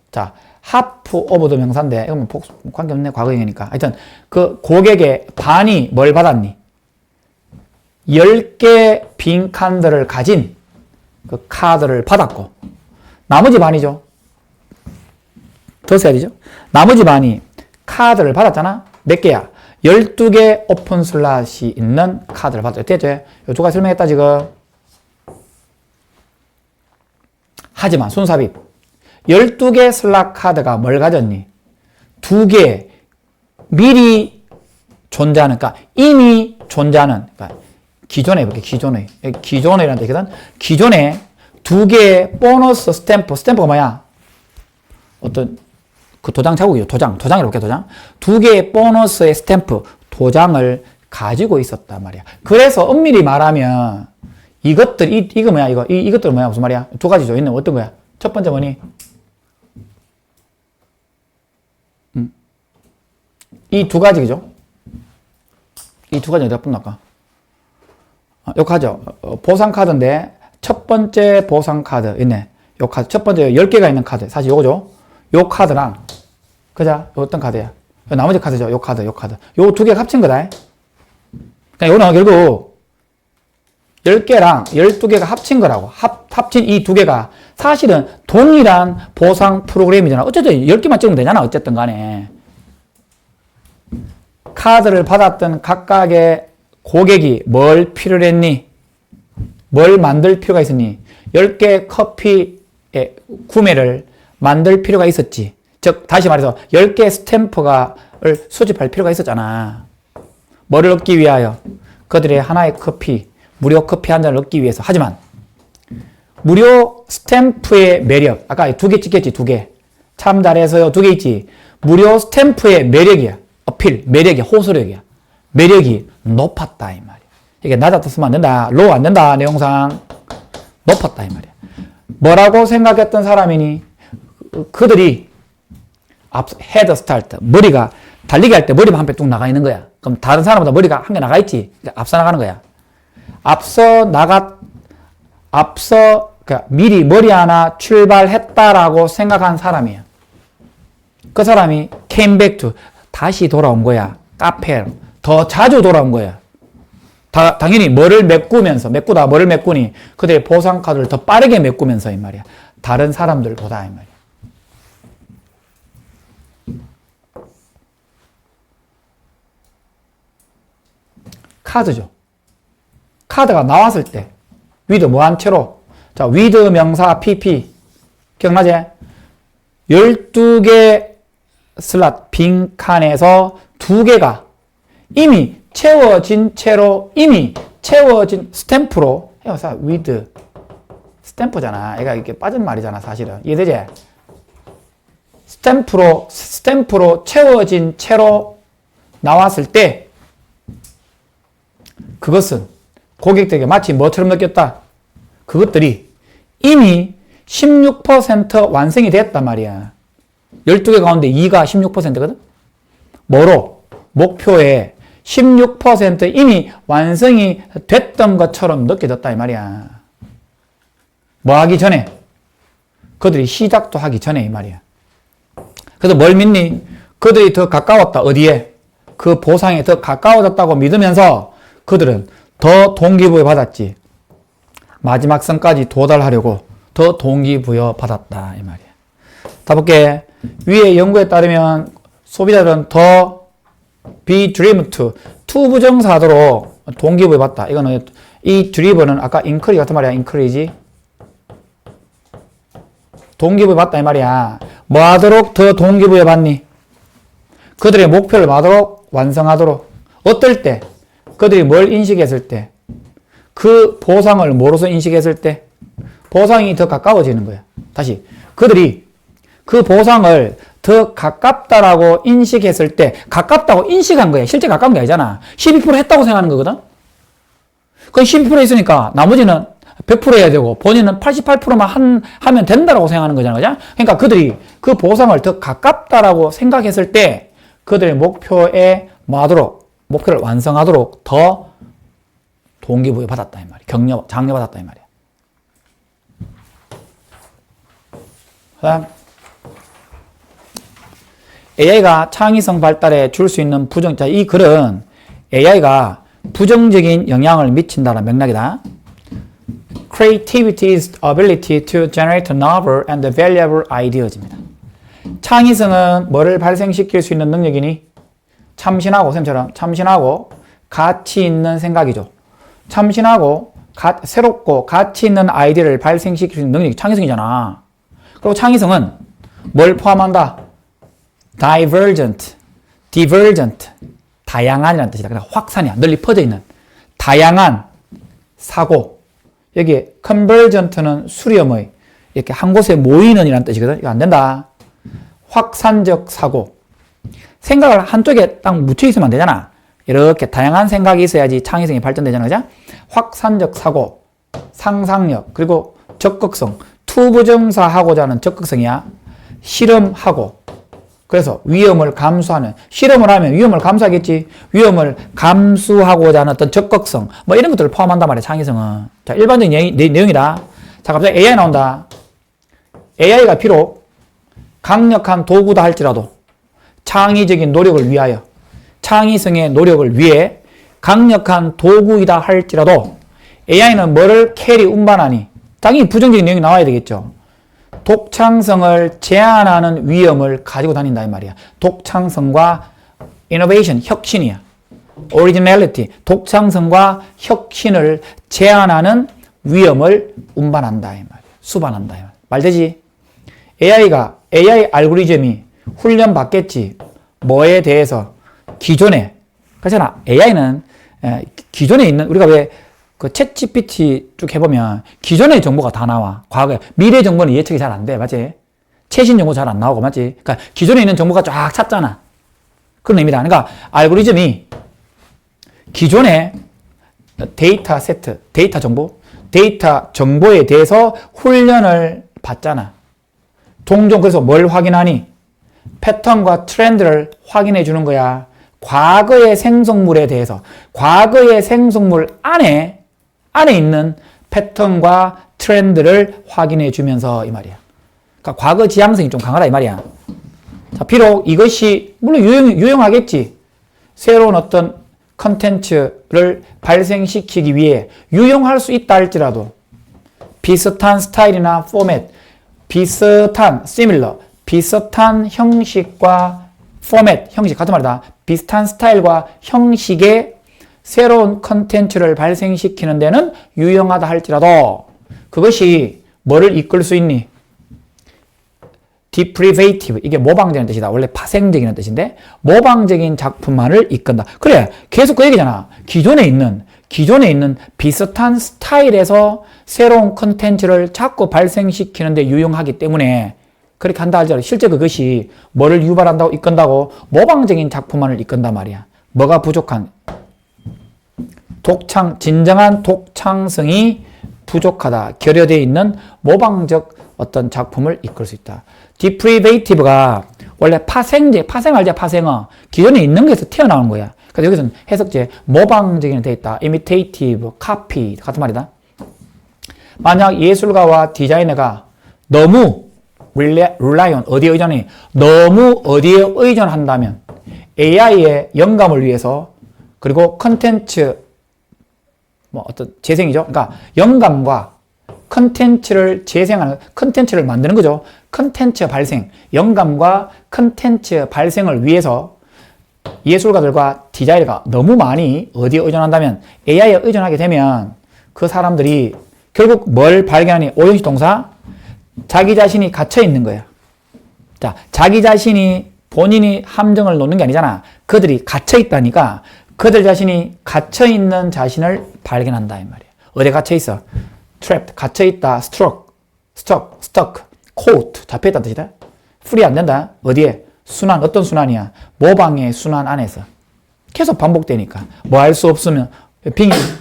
자 half of the 명사인데 이건 뭐 관계없네 과거형이니까 하여튼 그 고객의 반이 뭘 받았니? 10개 빈 카드를 가진 그 카드를 받았고 나머지 반이죠. 더 써야 되죠. 나머지 반이 카드를 받았잖아. 몇 개야? 12개 오픈 슬롯이 있는 카드를 받았죠. 어떻게 이 두 가지 설명했다 지금. 하지만 순삽입 12개 슬롯 카드가 뭘 가졌니? 2개 미리 존재하는, 그러니까 이미 존재하는, 그러니까 기존에라는 뜻이거든. 기존에 2개의 보너스 스탬프가 뭐야? 어떤 그 도장 자국이죠. 도장이라고 볼게, 도장. 2개의 보너스의 스탬프, 도장을 가지고 있었단 말이야. 그래서 엄밀히 말하면 이거 뭐야, 이것들은 뭐야, 무슨 말이야? 두 가지죠. 있는 어떤 거야? 첫 번째 뭐니? 이 두 가지죠. 이 두 가지 어디다 붙일까? 요 카드, 보상카드인데, 첫 번째 보상카드, 있네. 요 카드, 첫 번째 10개가 있는 카드. 사실 요거죠. 요 카드랑, 그자? 요 어떤 카드야? 요 나머지 카드죠. 요 카드. 요 두 개 합친 거다. 그러니까 요는 결국, 10개랑 12개가 합친 거라고. 합친 이 두 개가 사실은 동일한 보상 프로그램이잖아. 어쨌든 10개만 찍으면 되잖아. 어쨌든 간에. 카드를 받았던 각각의 고객이 뭘 필요로 했니? 뭘 만들 필요가 있었니? 10개 커피의 구매를 만들 필요가 있었지. 즉, 다시 말해서 10개 스탬프를 수집할 필요가 있었잖아. 뭐를 얻기 위하여? 그들의 하나의 커피, 무료 커피 한 잔을 얻기 위해서. 하지만 무료 스탬프의 매력, 아까 2개 찍겠지, 2개. 참 잘해서요, 2개 있지. 무료 스탬프의 매력이야. 어필, 매력이, 호소력이야. 매력이 높았다, 이 말이야. 이게 낮았다 쓰면 안 된다. 로우 안 된다, 내용상. 높았다, 이 말이야. 뭐라고 생각했던 사람이니? 그들이 헤드 스타트, 머리가 달리기 할 때 머리만 한 배 뚝 나가 있는 거야. 그럼 다른 사람보다 머리가 한 개 나가 있지. 앞서 나가는 거야. 그러니까 미리 머리 하나 출발했다라고 생각한 사람이야. 그 사람이 came back to, 다시 돌아온 거야. 카페로. 더 자주 돌아온 거야. 당연히 뭐를 메꾸다 뭐를 메꾸니? 그들의 보상카드를 더 빠르게 메꾸면서 이 말이야. 다른 사람들보다 이 말이야. 카드죠. 카드가 나왔을 때 with 뭐한 채로? 자, with 명사 pp 기억나지? 12개 슬롯 빈 칸에서 2개가 이미 채워진 채로, 이미 채워진 스탬프로 해서 with 스탬프잖아. 얘가 이렇게 빠진 말이잖아, 사실은. 이해되지? 스탬프로 채워진 채로 나왔을 때 그것은 고객들에게 마치 뭐처럼 느꼈다? 그것들이 이미 16% 완성이 됐단 말이야. 12개 가운데 2가 16%거든? 뭐로? 목표에 16% 이미 완성이 됐던 것처럼 느껴졌다 이 말이야. 뭐 하기 전에? 그들이 시작도 하기 전에 이 말이야. 그래서 뭘 믿니? 그들이 더 가까웠다. 어디에? 그 보상에 더 가까워졌다고 믿으면서 그들은 더 동기부여 받았지. 마지막 선까지 도달하려고 더 동기부여 받았다 이 말이야. 다 볼게. 위의 연구에 따르면 소비자들은 더 be driven to 부정사도로 동기부여 받다. 이거는 이 driven은 아까 encourage 같은 말이야. encourage 동기부여 받다 이 말이야. 뭐 하도록 더 동기부여 받니? 그들의 목표를 뭐 하도록? 완성하도록. 어떨 때? 그들이 뭘 인식했을 때? 그 보상을 뭐로서 인식했을 때? 보상이 더 가까워지는 거야. 다시. 그들이 그 보상을 더 가깝다라고 인식했을 때, 가깝다고 인식한 거야. 실제 가까운 게 아니잖아. 12% 했다고 생각하는 거거든? 그건 12% 했으니까 나머지는 100% 해야 되고, 본인은 88%만 하면 된다라고 생각하는 거잖아. 그죠? 그러니까 그들이 그 보상을 더 가깝다라고 생각했을 때, 그들의 목표에 뭐 하도록, 목표를 완성하도록 더 동기부여 받았다. 이 말이야. 장려 받았다. 이 말이야. 그다음 AI가 창의성 발달에 줄 수 있는 자, 이 글은 AI가 부정적인 영향을 미친다는 맥락이다. Creativity's ability to generate novel and valuable ideas입니다. 창의성은 뭐를 발생시킬 수 있는 능력이니? 참신하고, 쌤처럼 참신하고 가치 있는 생각이죠. 참신하고 새롭고 가치 있는 아이디어를 발생시킬 수 있는 능력이 창의성이잖아. 그리고 창의성은 뭘 포함한다? divergent, 다양한이라는 뜻이다. 그러니까 확산이야. 널리 퍼져 있는 다양한 사고. 여기 convergent는 수렴의 이렇게 한 곳에 모이는 이라는 뜻이거든. 이거 안 된다. 확산적 사고. 생각을 한쪽에 딱 묻혀 있으면 안 되잖아. 이렇게 다양한 생각이 있어야지 창의성이 발전되잖아. 그죠? 확산적 사고, 상상력, 그리고 적극성. 투부정사하고자 하는 적극성이야. 실험하고. 그래서 위험을 감수하는, 실험을 하면 위험을 감수하겠지. 위험을 감수하고자 하는 어떤 적극성, 뭐 이런 것들을 포함한단 말이야, 창의성은. 자, 일반적인 내용이다. 자, 갑자기 AI 나온다. AI가 비록 강력한 도구다 할지라도 창의적인 노력을 위하여, 창의성의 노력을 위해 강력한 도구이다 할지라도 AI는 뭐를 운반하니? 당연히 부정적인 내용이 나와야 되겠죠. 독창성을 제한하는 위험을 가지고 다닌다 이 말이야. 독창성과 innovation, 혁신이야. originality, 독창성과 혁신을 제한하는 위험을 운반한다 이 말이야. 수반한다 이 말이야. 말되지? AI 알고리즘이 훈련 받겠지. 뭐에 대해서? 기존에. 그렇잖아. AI는 기존에 있는, 우리가 왜 그 챗 GPT 쭉 해보면 기존의 정보가 다 나와. 과거에. 미래 정보는 예측이 잘 안 돼. 맞지? 최신 정보 잘 안 나오고, 맞지? 그러니까 기존에 있는 정보가 쫙 찼잖아. 그런 의미다. 그러니까 알고리즘이 기존의 데이터 세트, 데이터 정보에 대해서 훈련을 받잖아. 종종 그래서 뭘 확인하니? 패턴과 트렌드를 확인해 주는 거야. 과거의 생성물에 대해서, 과거의 생성물 안에 있는 패턴과 트렌드를 확인해 주면서 이 말이야. 그러니까 과거 지향성이 좀 강하다 이 말이야. 자, 비록 이것이 물론 유용하겠지. 새로운 어떤 컨텐츠를 발생시키기 위해 유용할 수 있다 할지라도 비슷한 스타일이나 포맷, 비슷한 형식과 포맷, 형식 같은 말이다. 비슷한 스타일과 형식의 새로운 컨텐츠를 발생시키는 데는 유용하다 할지라도 그것이 뭐를 이끌 수 있니? deprivative, 이게 모방적인 뜻이다. 원래 파생적인 뜻인데 모방적인 작품만을 이끈다. 그래, 계속 그 얘기잖아. 기존에 있는 비슷한 스타일에서 새로운 컨텐츠를 자꾸 발생시키는 데 유용하기 때문에 그렇게 한다 할지라도 실제 그것이 뭐를 유발한다고 이끈다고? 모방적인 작품만을 이끈단 말이야. 뭐가 부족한? 진정한 독창성이 부족하다. 결여되어 있는 모방적 어떤 작품을 이끌 수 있다. deprivative가 원래 파생 알지? 파생어. 기존에 있는 것에서 튀어나오는 거야. 그래서 여기서는 해석제 모방적인 데 있다. imitative, copy 같은 말이다. 만약 예술가와 디자이너가 너무 rely on, 어디에 의존해? 너무 어디에 의존한다면 AI의 영감을 위해서 그리고 컨텐츠 어떤 재생이죠. 그러니까 영감과 컨텐츠를 재생하는, 컨텐츠를 만드는 거죠. 컨텐츠 발생, 영감과 컨텐츠 발생을 위해서 예술가들과 디자이너가 너무 많이 어디에 의존한다면 AI에 의존하게 되면 그 사람들이 결국 뭘 발견하니? 오형식 동사? 자기 자신이 갇혀 있는 거야. 자, 자기 자신이 본인이 함정을 놓는 게 아니잖아. 그들이 갇혀 있다니까 그들 자신이 갇혀 있는 자신을 발견한다 이 말이야. 어디에 갇혀 있어? trapped, 갇혀 있다. stuck, caught, 잡혀 있다는 뜻이다. free 안 된다. 어디에? 순환, 어떤 순환이야? 모방의 순환 안에서. 계속 반복되니까. 뭐 할 수 없으면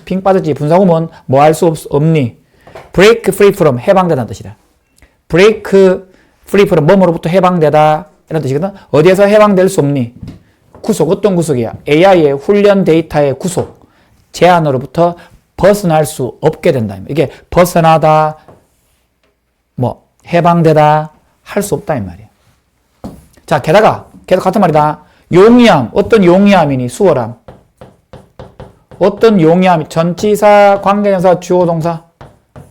빙 빠졌지. 분사구문 뭐 할 수 없니? break free from, 해방되다는 뜻이다. break free from, 뭐뭐로부터 해방되다 이런 뜻이거든. 어디에서 해방될 수 없니? 구속, 어떤 구속이야? AI의 훈련 데이터의 구속, 제한으로부터 벗어날 수 없게 된다. 이게 벗어나다, 뭐 해방되다, 할 수 없다 이 말이야. 자, 게다가 계속 같은 말이다. 용이함, 어떤 용이함이니 수어람. 어떤 용이함이 전치사, 관계대명사, 주어, 동사.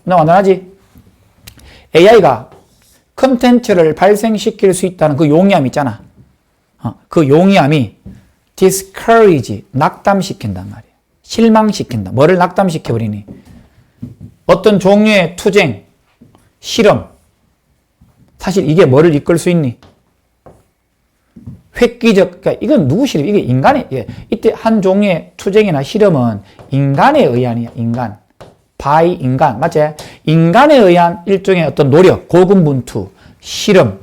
나 완전하지? AI가 컨텐츠를 발생시킬 수 있다는 그 용이함 있잖아. 그 용이함이 discourage, 낙담시킨단 말이야. 실망시킨다. 뭐를 낙담시켜버리니? 어떤 종류의 투쟁, 실험. 사실 이게 뭐를 이끌 수 있니? 획기적, 그러니까 이건 누구 실험? 이게 인간의, 이때 한 종류의 투쟁이나 실험은 인간에 의한이야, 인간. by 인간, 맞지? 인간에 의한 일종의 어떤 노력, 고군분투, 실험을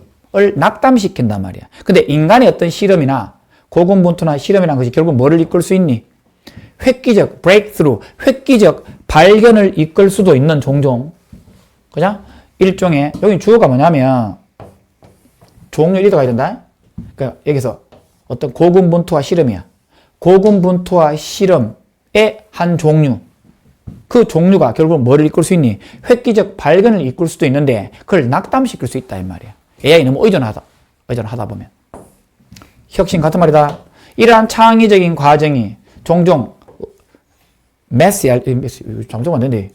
낙담시킨단 말이야. 근데 인간의 어떤 실험이나 고군분투나 실험이라는 것이 결국 뭐를 이끌 수 있니? 획기적, breakthrough, 획기적 발견을 이끌 수도 있는 종종. 그죠? 일종의, 여기 주어가 뭐냐면, 종류 리더 가야 된다? 그러니까 여기서 어떤 고군분투와 실험이야. 고군분투와 실험의 한 종류. 그 종류가 결국 뭐를 이끌 수 있니? 획기적 발견을 이끌 수도 있는데 그걸 낙담시킬 수 있다 이 말이야. AI 너무 의존하다 보면. 혁신 같은 말이다. 이러한 창의적인 과정이 종종 메시야, 잠좀 안 된대.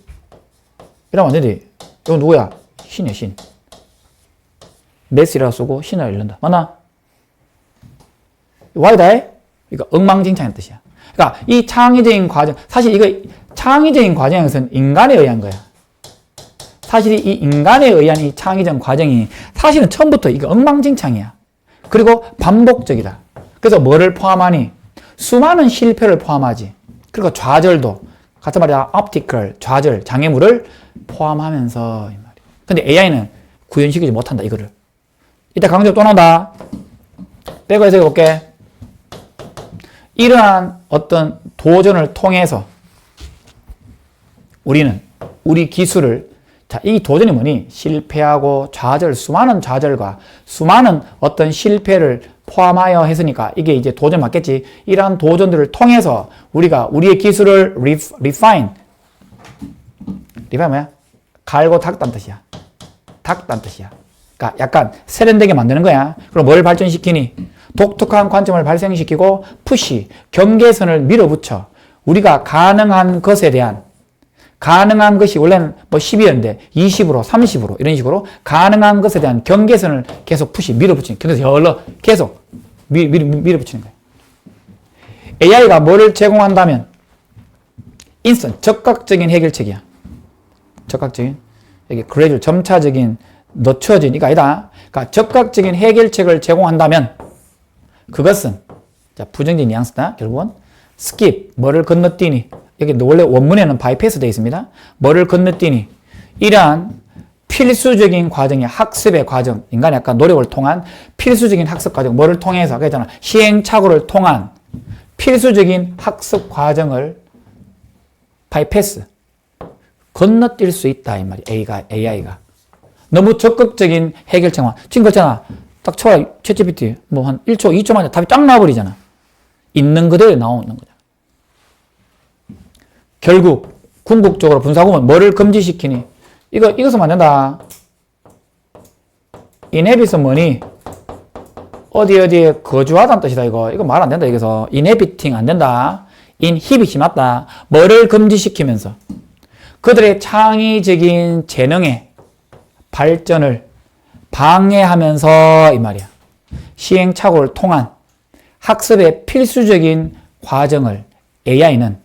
이러면 안 된대. 이거 누구야? 신이야, 신. 메시라고 쓰고 신을 읽는다. 맞나? 와이다이? 이거 엉망진창의 뜻이야. 그러니까 이 창의적인 과정, 사실 이거 창의적인 과정에서는 인간에 의한 거야. 사실 이 인간에 의한 이 창의적 과정이 사실은 처음부터 이거 엉망진창이야. 그리고 반복적이다. 그래서 뭐를 포함하니? 수많은 실패를 포함하지. 그리고 좌절도, 같은 말이야, optical, 좌절, 장애물을 포함하면서 이 말이야. 근데 AI는 구현시키지 못한다, 이거를. 이따 강조 또 나온다. 빼고 해석해 볼게. 이러한 어떤 도전을 통해서 우리는 우리 기술을, 자, 이 도전이 뭐니? 실패하고 좌절, 수많은 좌절과 수많은 어떤 실패를 포함하여 했으니까 이게 이제 도전 맞겠지. 이러한 도전들을 통해서 우리가 우리의 기술을 refine 뭐야? 갈고 닦단 뜻이야. 닦단 뜻이야. 그러니까 약간 세련되게 만드는 거야. 그럼 뭘 발전시키니? 독특한 관점을 발생시키고 푸시, 경계선을 밀어붙여 우리가 가능한 것에 대한, 가능한 것이 원래는 뭐 10이었는데 20으로 30으로 이런 식으로 가능한 것에 대한 경계선을 계속 푸시, 밀어붙이는, 경계선 열러 계속 밀어붙이는 거예요. AI가 뭐를 제공한다면 인스턴트, 적극적인 해결책이야. 적극적인, 이게 그래도 점차적인, 늦춰진, 이거 아니다. 그러니까 적극적인 해결책을 제공한다면 그것은, 자, 부정적인 뉘앙스다. 결국은 skip, 뭐를 건너뛰니. 여기 원래 원문에는 bypass 되어 있습니다. 뭐를 건너뛰니. 이러한 필수적인 과정이 학습의 과정, 인간의 약간 노력을 통한 필수적인 학습 과정, 뭐를 통해서, 그랬잖아. 시행착오를 통한 필수적인 학습 과정을 bypass, 건너뛸 수 있다. 이 말이야. AI가. 너무 적극적인 해결책만. 지금 그렇잖아. 딱 쳐봐. 챗GPT. 뭐 한 1초, 2초 만에 답이 쫙 나와버리잖아. 있는 그대로 나오는 거잖아. 결국, 궁극적으로 분사구문 뭐를 금지시키니? 이것은 안 된다. inhabit은 뭐니? 어디에 거주하다는 뜻이다, 이거. 이거 말 안 된다, 여기서. inhabiting 안 된다. inhibit이 맞다. 뭐를 금지시키면서? 그들의 창의적인 재능의 발전을 방해하면서 이 말이야. 시행착오를 통한 학습의 필수적인 과정을 AI는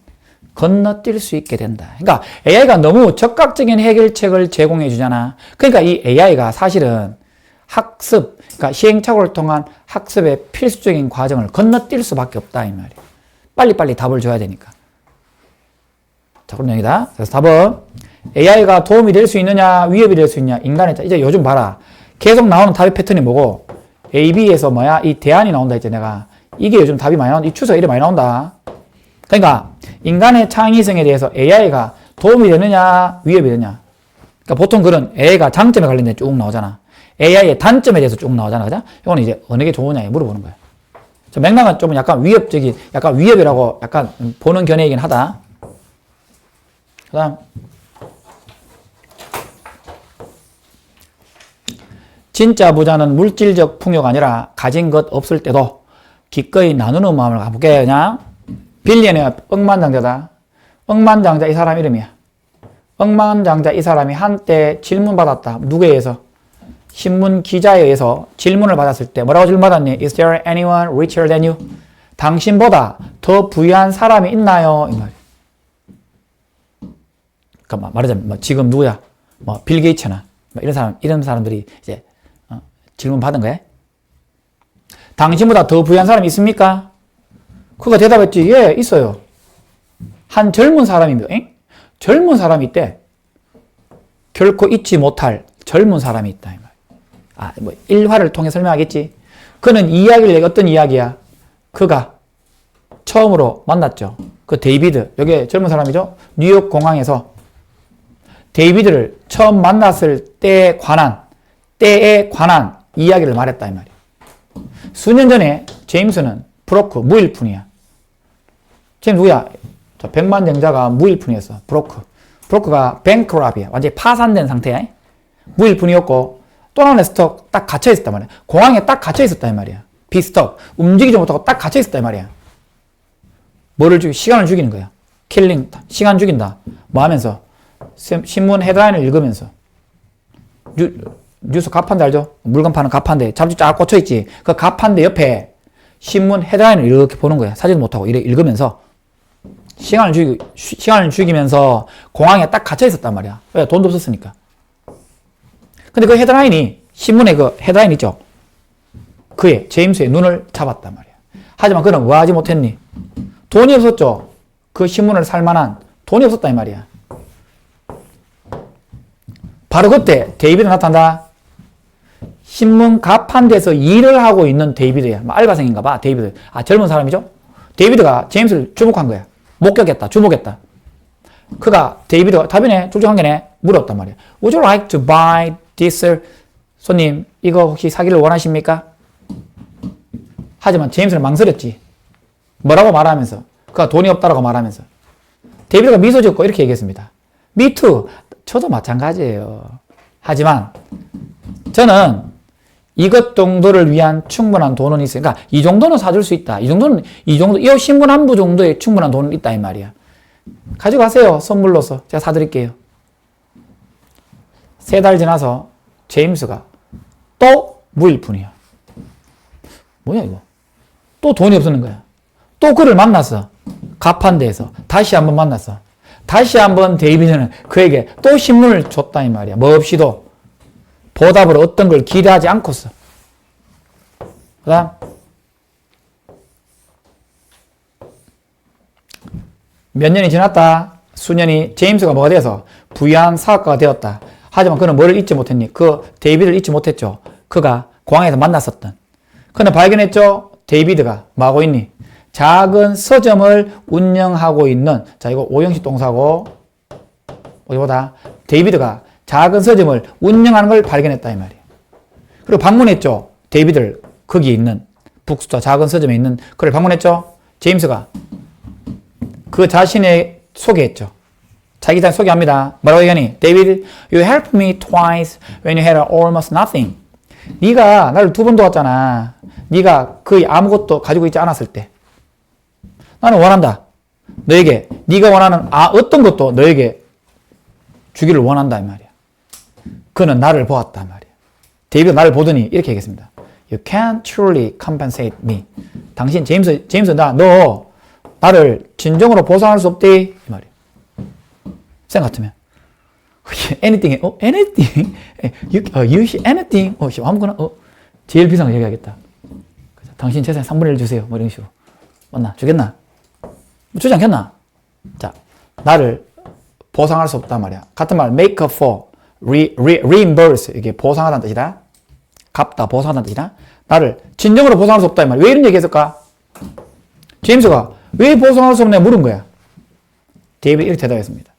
건너뛸 수 있게 된다. 그러니까 AI가 너무 적극적인 해결책을 제공해 주잖아. 그러니까 이 AI가 사실은 학습, 그러니까 시행착오를 통한 학습의 필수적인 과정을 건너뛸 수밖에 없다 이 말이야. 빨리빨리 답을 줘야 되니까. 자, 그럼 여기다. 그래서 답은 AI가 도움이 될 수 있느냐, 위협이 될 수 있느냐, 인간의, 이제 요즘 봐라. 계속 나오는 답의 패턴이 뭐고, A, B에서 뭐야, 이 대안이 나온다 했지, 내가. 이게 요즘 답이 많이 나온다. 이 추세가 이래 많이 나온다. 그러니까, 인간의 창의성에 대해서 AI가 도움이 되느냐, 위협이 되느냐. 그러니까 보통 그런 AI가 장점에 관련된 쭉 나오잖아. AI의 단점에 대해서 쭉 나오잖아. 그죠? 이거는 이제 어느 게 좋으냐, 물어보는 거야. 맥락은 좀 약간 위협적인, 약간 위협이라고 약간 보는 견해이긴 하다. 그 다음. 진짜 부자는 물질적 풍요가 아니라 가진 것 없을 때도 기꺼이 나누는 마음을 가볼게. 그냥 빌리언의 억만장자다. 억만장자 이 사람 이름이야. 억만장자 이 사람이 한때 질문받았다. 누구에 의해서? 신문 기자에 의해서 질문을 받았을 때 뭐라고 질문받았니? Is there anyone richer than you? 당신보다 더 부유한 사람이 있나요? 이 말이야. 그러니까 말하자면 뭐 지금 누구야? 뭐 빌 게이츠나 뭐 이런 사람들이 이제 질문 받은 거야. 당신보다 더 부유한 사람이 있습니까? 그가 대답했지. 예, 있어요. 한 젊은 사람입니다. 젊은 사람이 있대. 결코 잊지 못할 젊은 사람이 있다. 이 말. 뭐 일화를 통해 설명하겠지. 그는 이야기를 어떤 이야기야? 그가 처음으로 만났죠. 그 데이비드, 여기 젊은 사람이죠. 뉴욕 공항에서 데이비드를 처음 만났을 때에 관한 이야기를 말했다 이 말이야. 수년 전에 제임스는 브로크, 무일푼이야. 지금 누구야? 저 백만장자가 무일푼이었어. 브로크가 뱅크랍이야. 완전히 파산된 상태야. 무일푼이었고 또 하나의 스톡 딱 갇혀 있었단 말이야. 공항에 딱 갇혀 있었단 말이야. 비스톡 움직이지 못하고 딱 갇혀 있었단 말이야. 시간을 죽이는 거야. 킬링, 시간 죽인다. 뭐 하면서? 신문 헤드라인을 읽으면서. 뉴스 가판대 알죠? 물건 파는 가판대. 잡지 쫙 꽂혀있지. 그 가판대 옆에 신문 헤드라인을 이렇게 보는 거야. 사지도 못하고 읽으면서. 시간을 죽이면서 공항에 딱 갇혀 있었단 말이야. 왜? 돈도 없었으니까. 근데 그 헤드라인이, 신문에 그 헤드라인 있죠? 제임스의 눈을 잡았단 말이야. 하지만 그는 뭐 하지 못했니? 돈이 없었죠? 그 신문을 살 만한 돈이 없었다 이 말이야. 바로 그때 데이비드 나타난다. 신문 가판대에서 일을 하고 있는 데이비드야. 알바생인가 봐, 데이비드. 젊은 사람이죠? 데이비드가 제임스를 주목한 거야. 주목했다. 그가 데이비드가 답이네, 쫄쫄한 게네, 물었단 말이야. Would you like to buy this? 손님, 이거 혹시 사기를 원하십니까? 하지만 제임스는 망설였지. 뭐라고 말하면서? 그가 돈이 없다라고 말하면서. 데이비드가 미소 짓고 이렇게 얘기했습니다. Me too. 저도 마찬가지예요. 하지만 저는 이것 정도를 위한 충분한 돈은 있으니까 이 정도는 사줄 수 있다. 이 신문 한 부 정도의 충분한 돈은 있다 이 말이야. 가져가세요. 선물로서 제가 사드릴게요. 3달 지나서 제임스가 또 무일푼이야. 뭐야 이거? 또 돈이 없는 거야. 또 그를 만났어. 가판대에서 다시 한번 만났어. 다시 한번 데이비드는 그에게 또 신문을 줬다 이 말이야. 뭐 없이도 보답으로 어떤 걸 기대하지 않고서. 그 다음 몇 년이 지났다. 수년이 제임스가 뭐가 되어서 부유한 사업가가 되었다. 하지만 그는 뭐를 잊지 못했니? 그 데이비드를 잊지 못했죠. 그가 공항에서 만났었던. 그는 발견했죠. 데이비드가 뭐 하고 있니? 작은 서점을 운영하고 있는, 자 이거 오형식 동사고 어디보다 데이비드가 작은 서점을 운영하는 걸 발견했다 이 말이에요. 그리고 방문했죠. 데이비드를 거기 있는 북스토어 작은 서점에 있는 그를 방문했죠. 제임스가 그 자신의 소개했죠. 자기 자신 소개합니다. 뭐라고 얘기하니? 데이비드, you helped me twice when you had almost nothing. 네가 나를 2번 도왔잖아. 네가 거의 아무것도 가지고 있지 않았을 때. 나는 원한다. 너에게 네가 원하는 어떤 것도 너에게 주기를 원한다 이 말이야. 그는 나를 보았다 말이야. 데이비드 나를 보더니 이렇게 얘기했습니다. You can't truly compensate me. 당신 제임스 너 나를 진정으로 보상할 수 없대 이 말이야. 생각 같으면 anything, anything, you anything, 아무거나, 제일 비싼 거 얘기하겠다. 당신 재산의 3분의 1 주세요. 뭐 이런 식으로. 맞나? 주겠나? 주지 않겠나? 자, 나를 보상할 수 없단 말이야. 같은 말, make up for, reimburse. 이게 보상하다는 뜻이다. 갚다, 보상하다는 뜻이다. 나를 진정으로 보상할 수 없다. 이 말. 왜 이런 얘기 했을까? 제임스가 왜 보상할 수 없냐 물은 거야. 데이비드 이렇게 대답했습니다.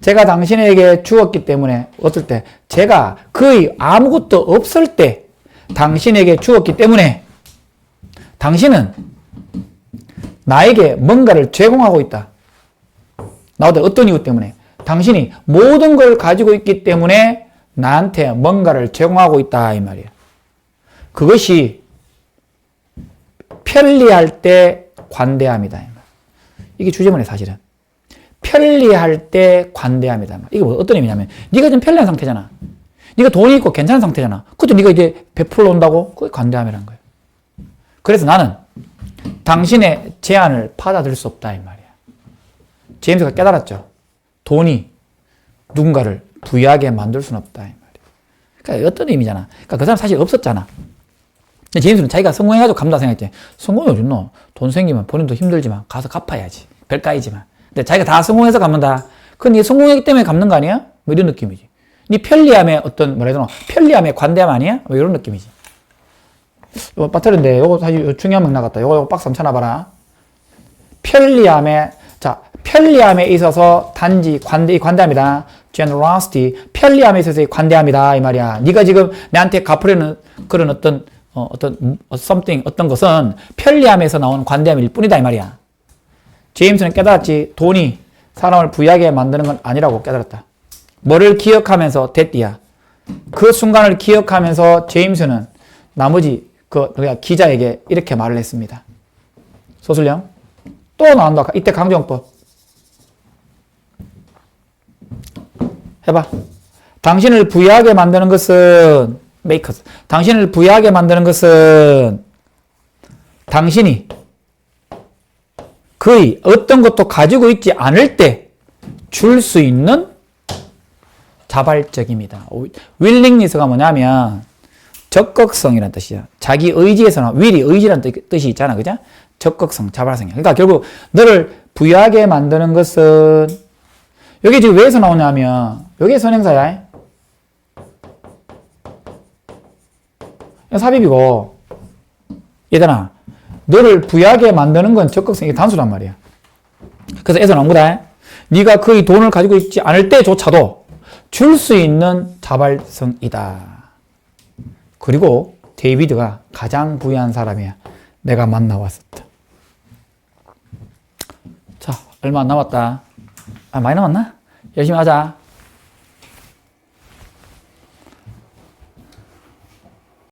제가 당신에게 주었기 때문에 어떨 때 제가 거의 아무것도 없을 때 당신에게 주었기 때문에 당신은 나에게 뭔가를 제공하고 있다. 나보다 어떤 이유 때문에 당신이 모든 걸 가지고 있기 때문에 나한테 뭔가를 제공하고 있다 이 말이야. 그것이 편리할 때 관대함이다. 이게 주제문이에요, 사실은. 편리할 때 관대함이다. 이게 뭐 어떤 의미냐면, 네가 좀 편리한 상태잖아. 네가 돈이 있고 괜찮은 상태잖아. 그때 네가 이제 베풀어 온다고? 그게 관대함이라는 거예요. 그래서 나는 당신의 제안을 받아들일 수 없다 이 말이야. 제임스가 깨달았죠. 돈이 누군가를 부유하게 만들 수는 없다 이 말이야. 그러니까 어떤 의미잖아. 그러니까 그 사람 사실 없었잖아. 근데 제임스는 자기가 성공해가지고 감다 생각했지. 성공이 어딨노? 돈 생기면 본인도 힘들지만 가서 갚아야지. 별가이지만. 근데 자기가 다 성공해서 갚는다. 그건 네 성공했기 때문에 갚는 거 아니야? 뭐 이런 느낌이지. 네 편리함의 어떤 뭐라 해야 되나? 편리함의 관대함 아니야? 뭐 이런 느낌이지. 이거 빠뜨렸는데 요거 사실 중요한 명 나갔다. 요거 박스 한번 쳐놔봐라. 편리함에 있어서 단지 관대함이다. generosity. 편리함에 있어서의 관대함이다 이 말이야. 네가 지금 나한테 갚으려는 그런 어떤 something, 어떤 것은 편리함에서 나오는 관대함일 뿐이다 이 말이야. 제임스는 깨달았지. 돈이 사람을 부유하게 만드는 건 아니라고 깨달았다. 뭐를 기억하면서 됐디야. 그 순간을 기억하면서 제임스는 나머지 기자에게 이렇게 말을 했습니다. 소설령 또 나온다. 이때 강정법 해봐. 당신을 부유하게 만드는 것은 makers. 당신을 부유하게 만드는 것은 당신이 거의 어떤 것도 가지고 있지 않을 때 줄 수 있는 자발적입니다. willingness가 뭐냐면 적극성이라는 뜻이야. 자기 의지에서는 will이 의지라는 뜻이 있잖아. 그죠? 적극성, 자발성이야. 그러니까 결국 너를 부유하게 만드는 것은 여기 지금 왜에서 나오냐면 여기에 선행사야. 삽입이고 얘들아 너를 부유하게 만드는 건 적극성이 단수란 말이야. 그래서 에서 나온 거다. 네가 거의 돈을 가지고 있지 않을 때조차도 줄 수 있는 자발성이다. 그리고 데이비드가 가장 부유한 사람이야. 내가 만나왔었다. 자, 얼마 안 남았다. 많이 남았나? 열심히 하자.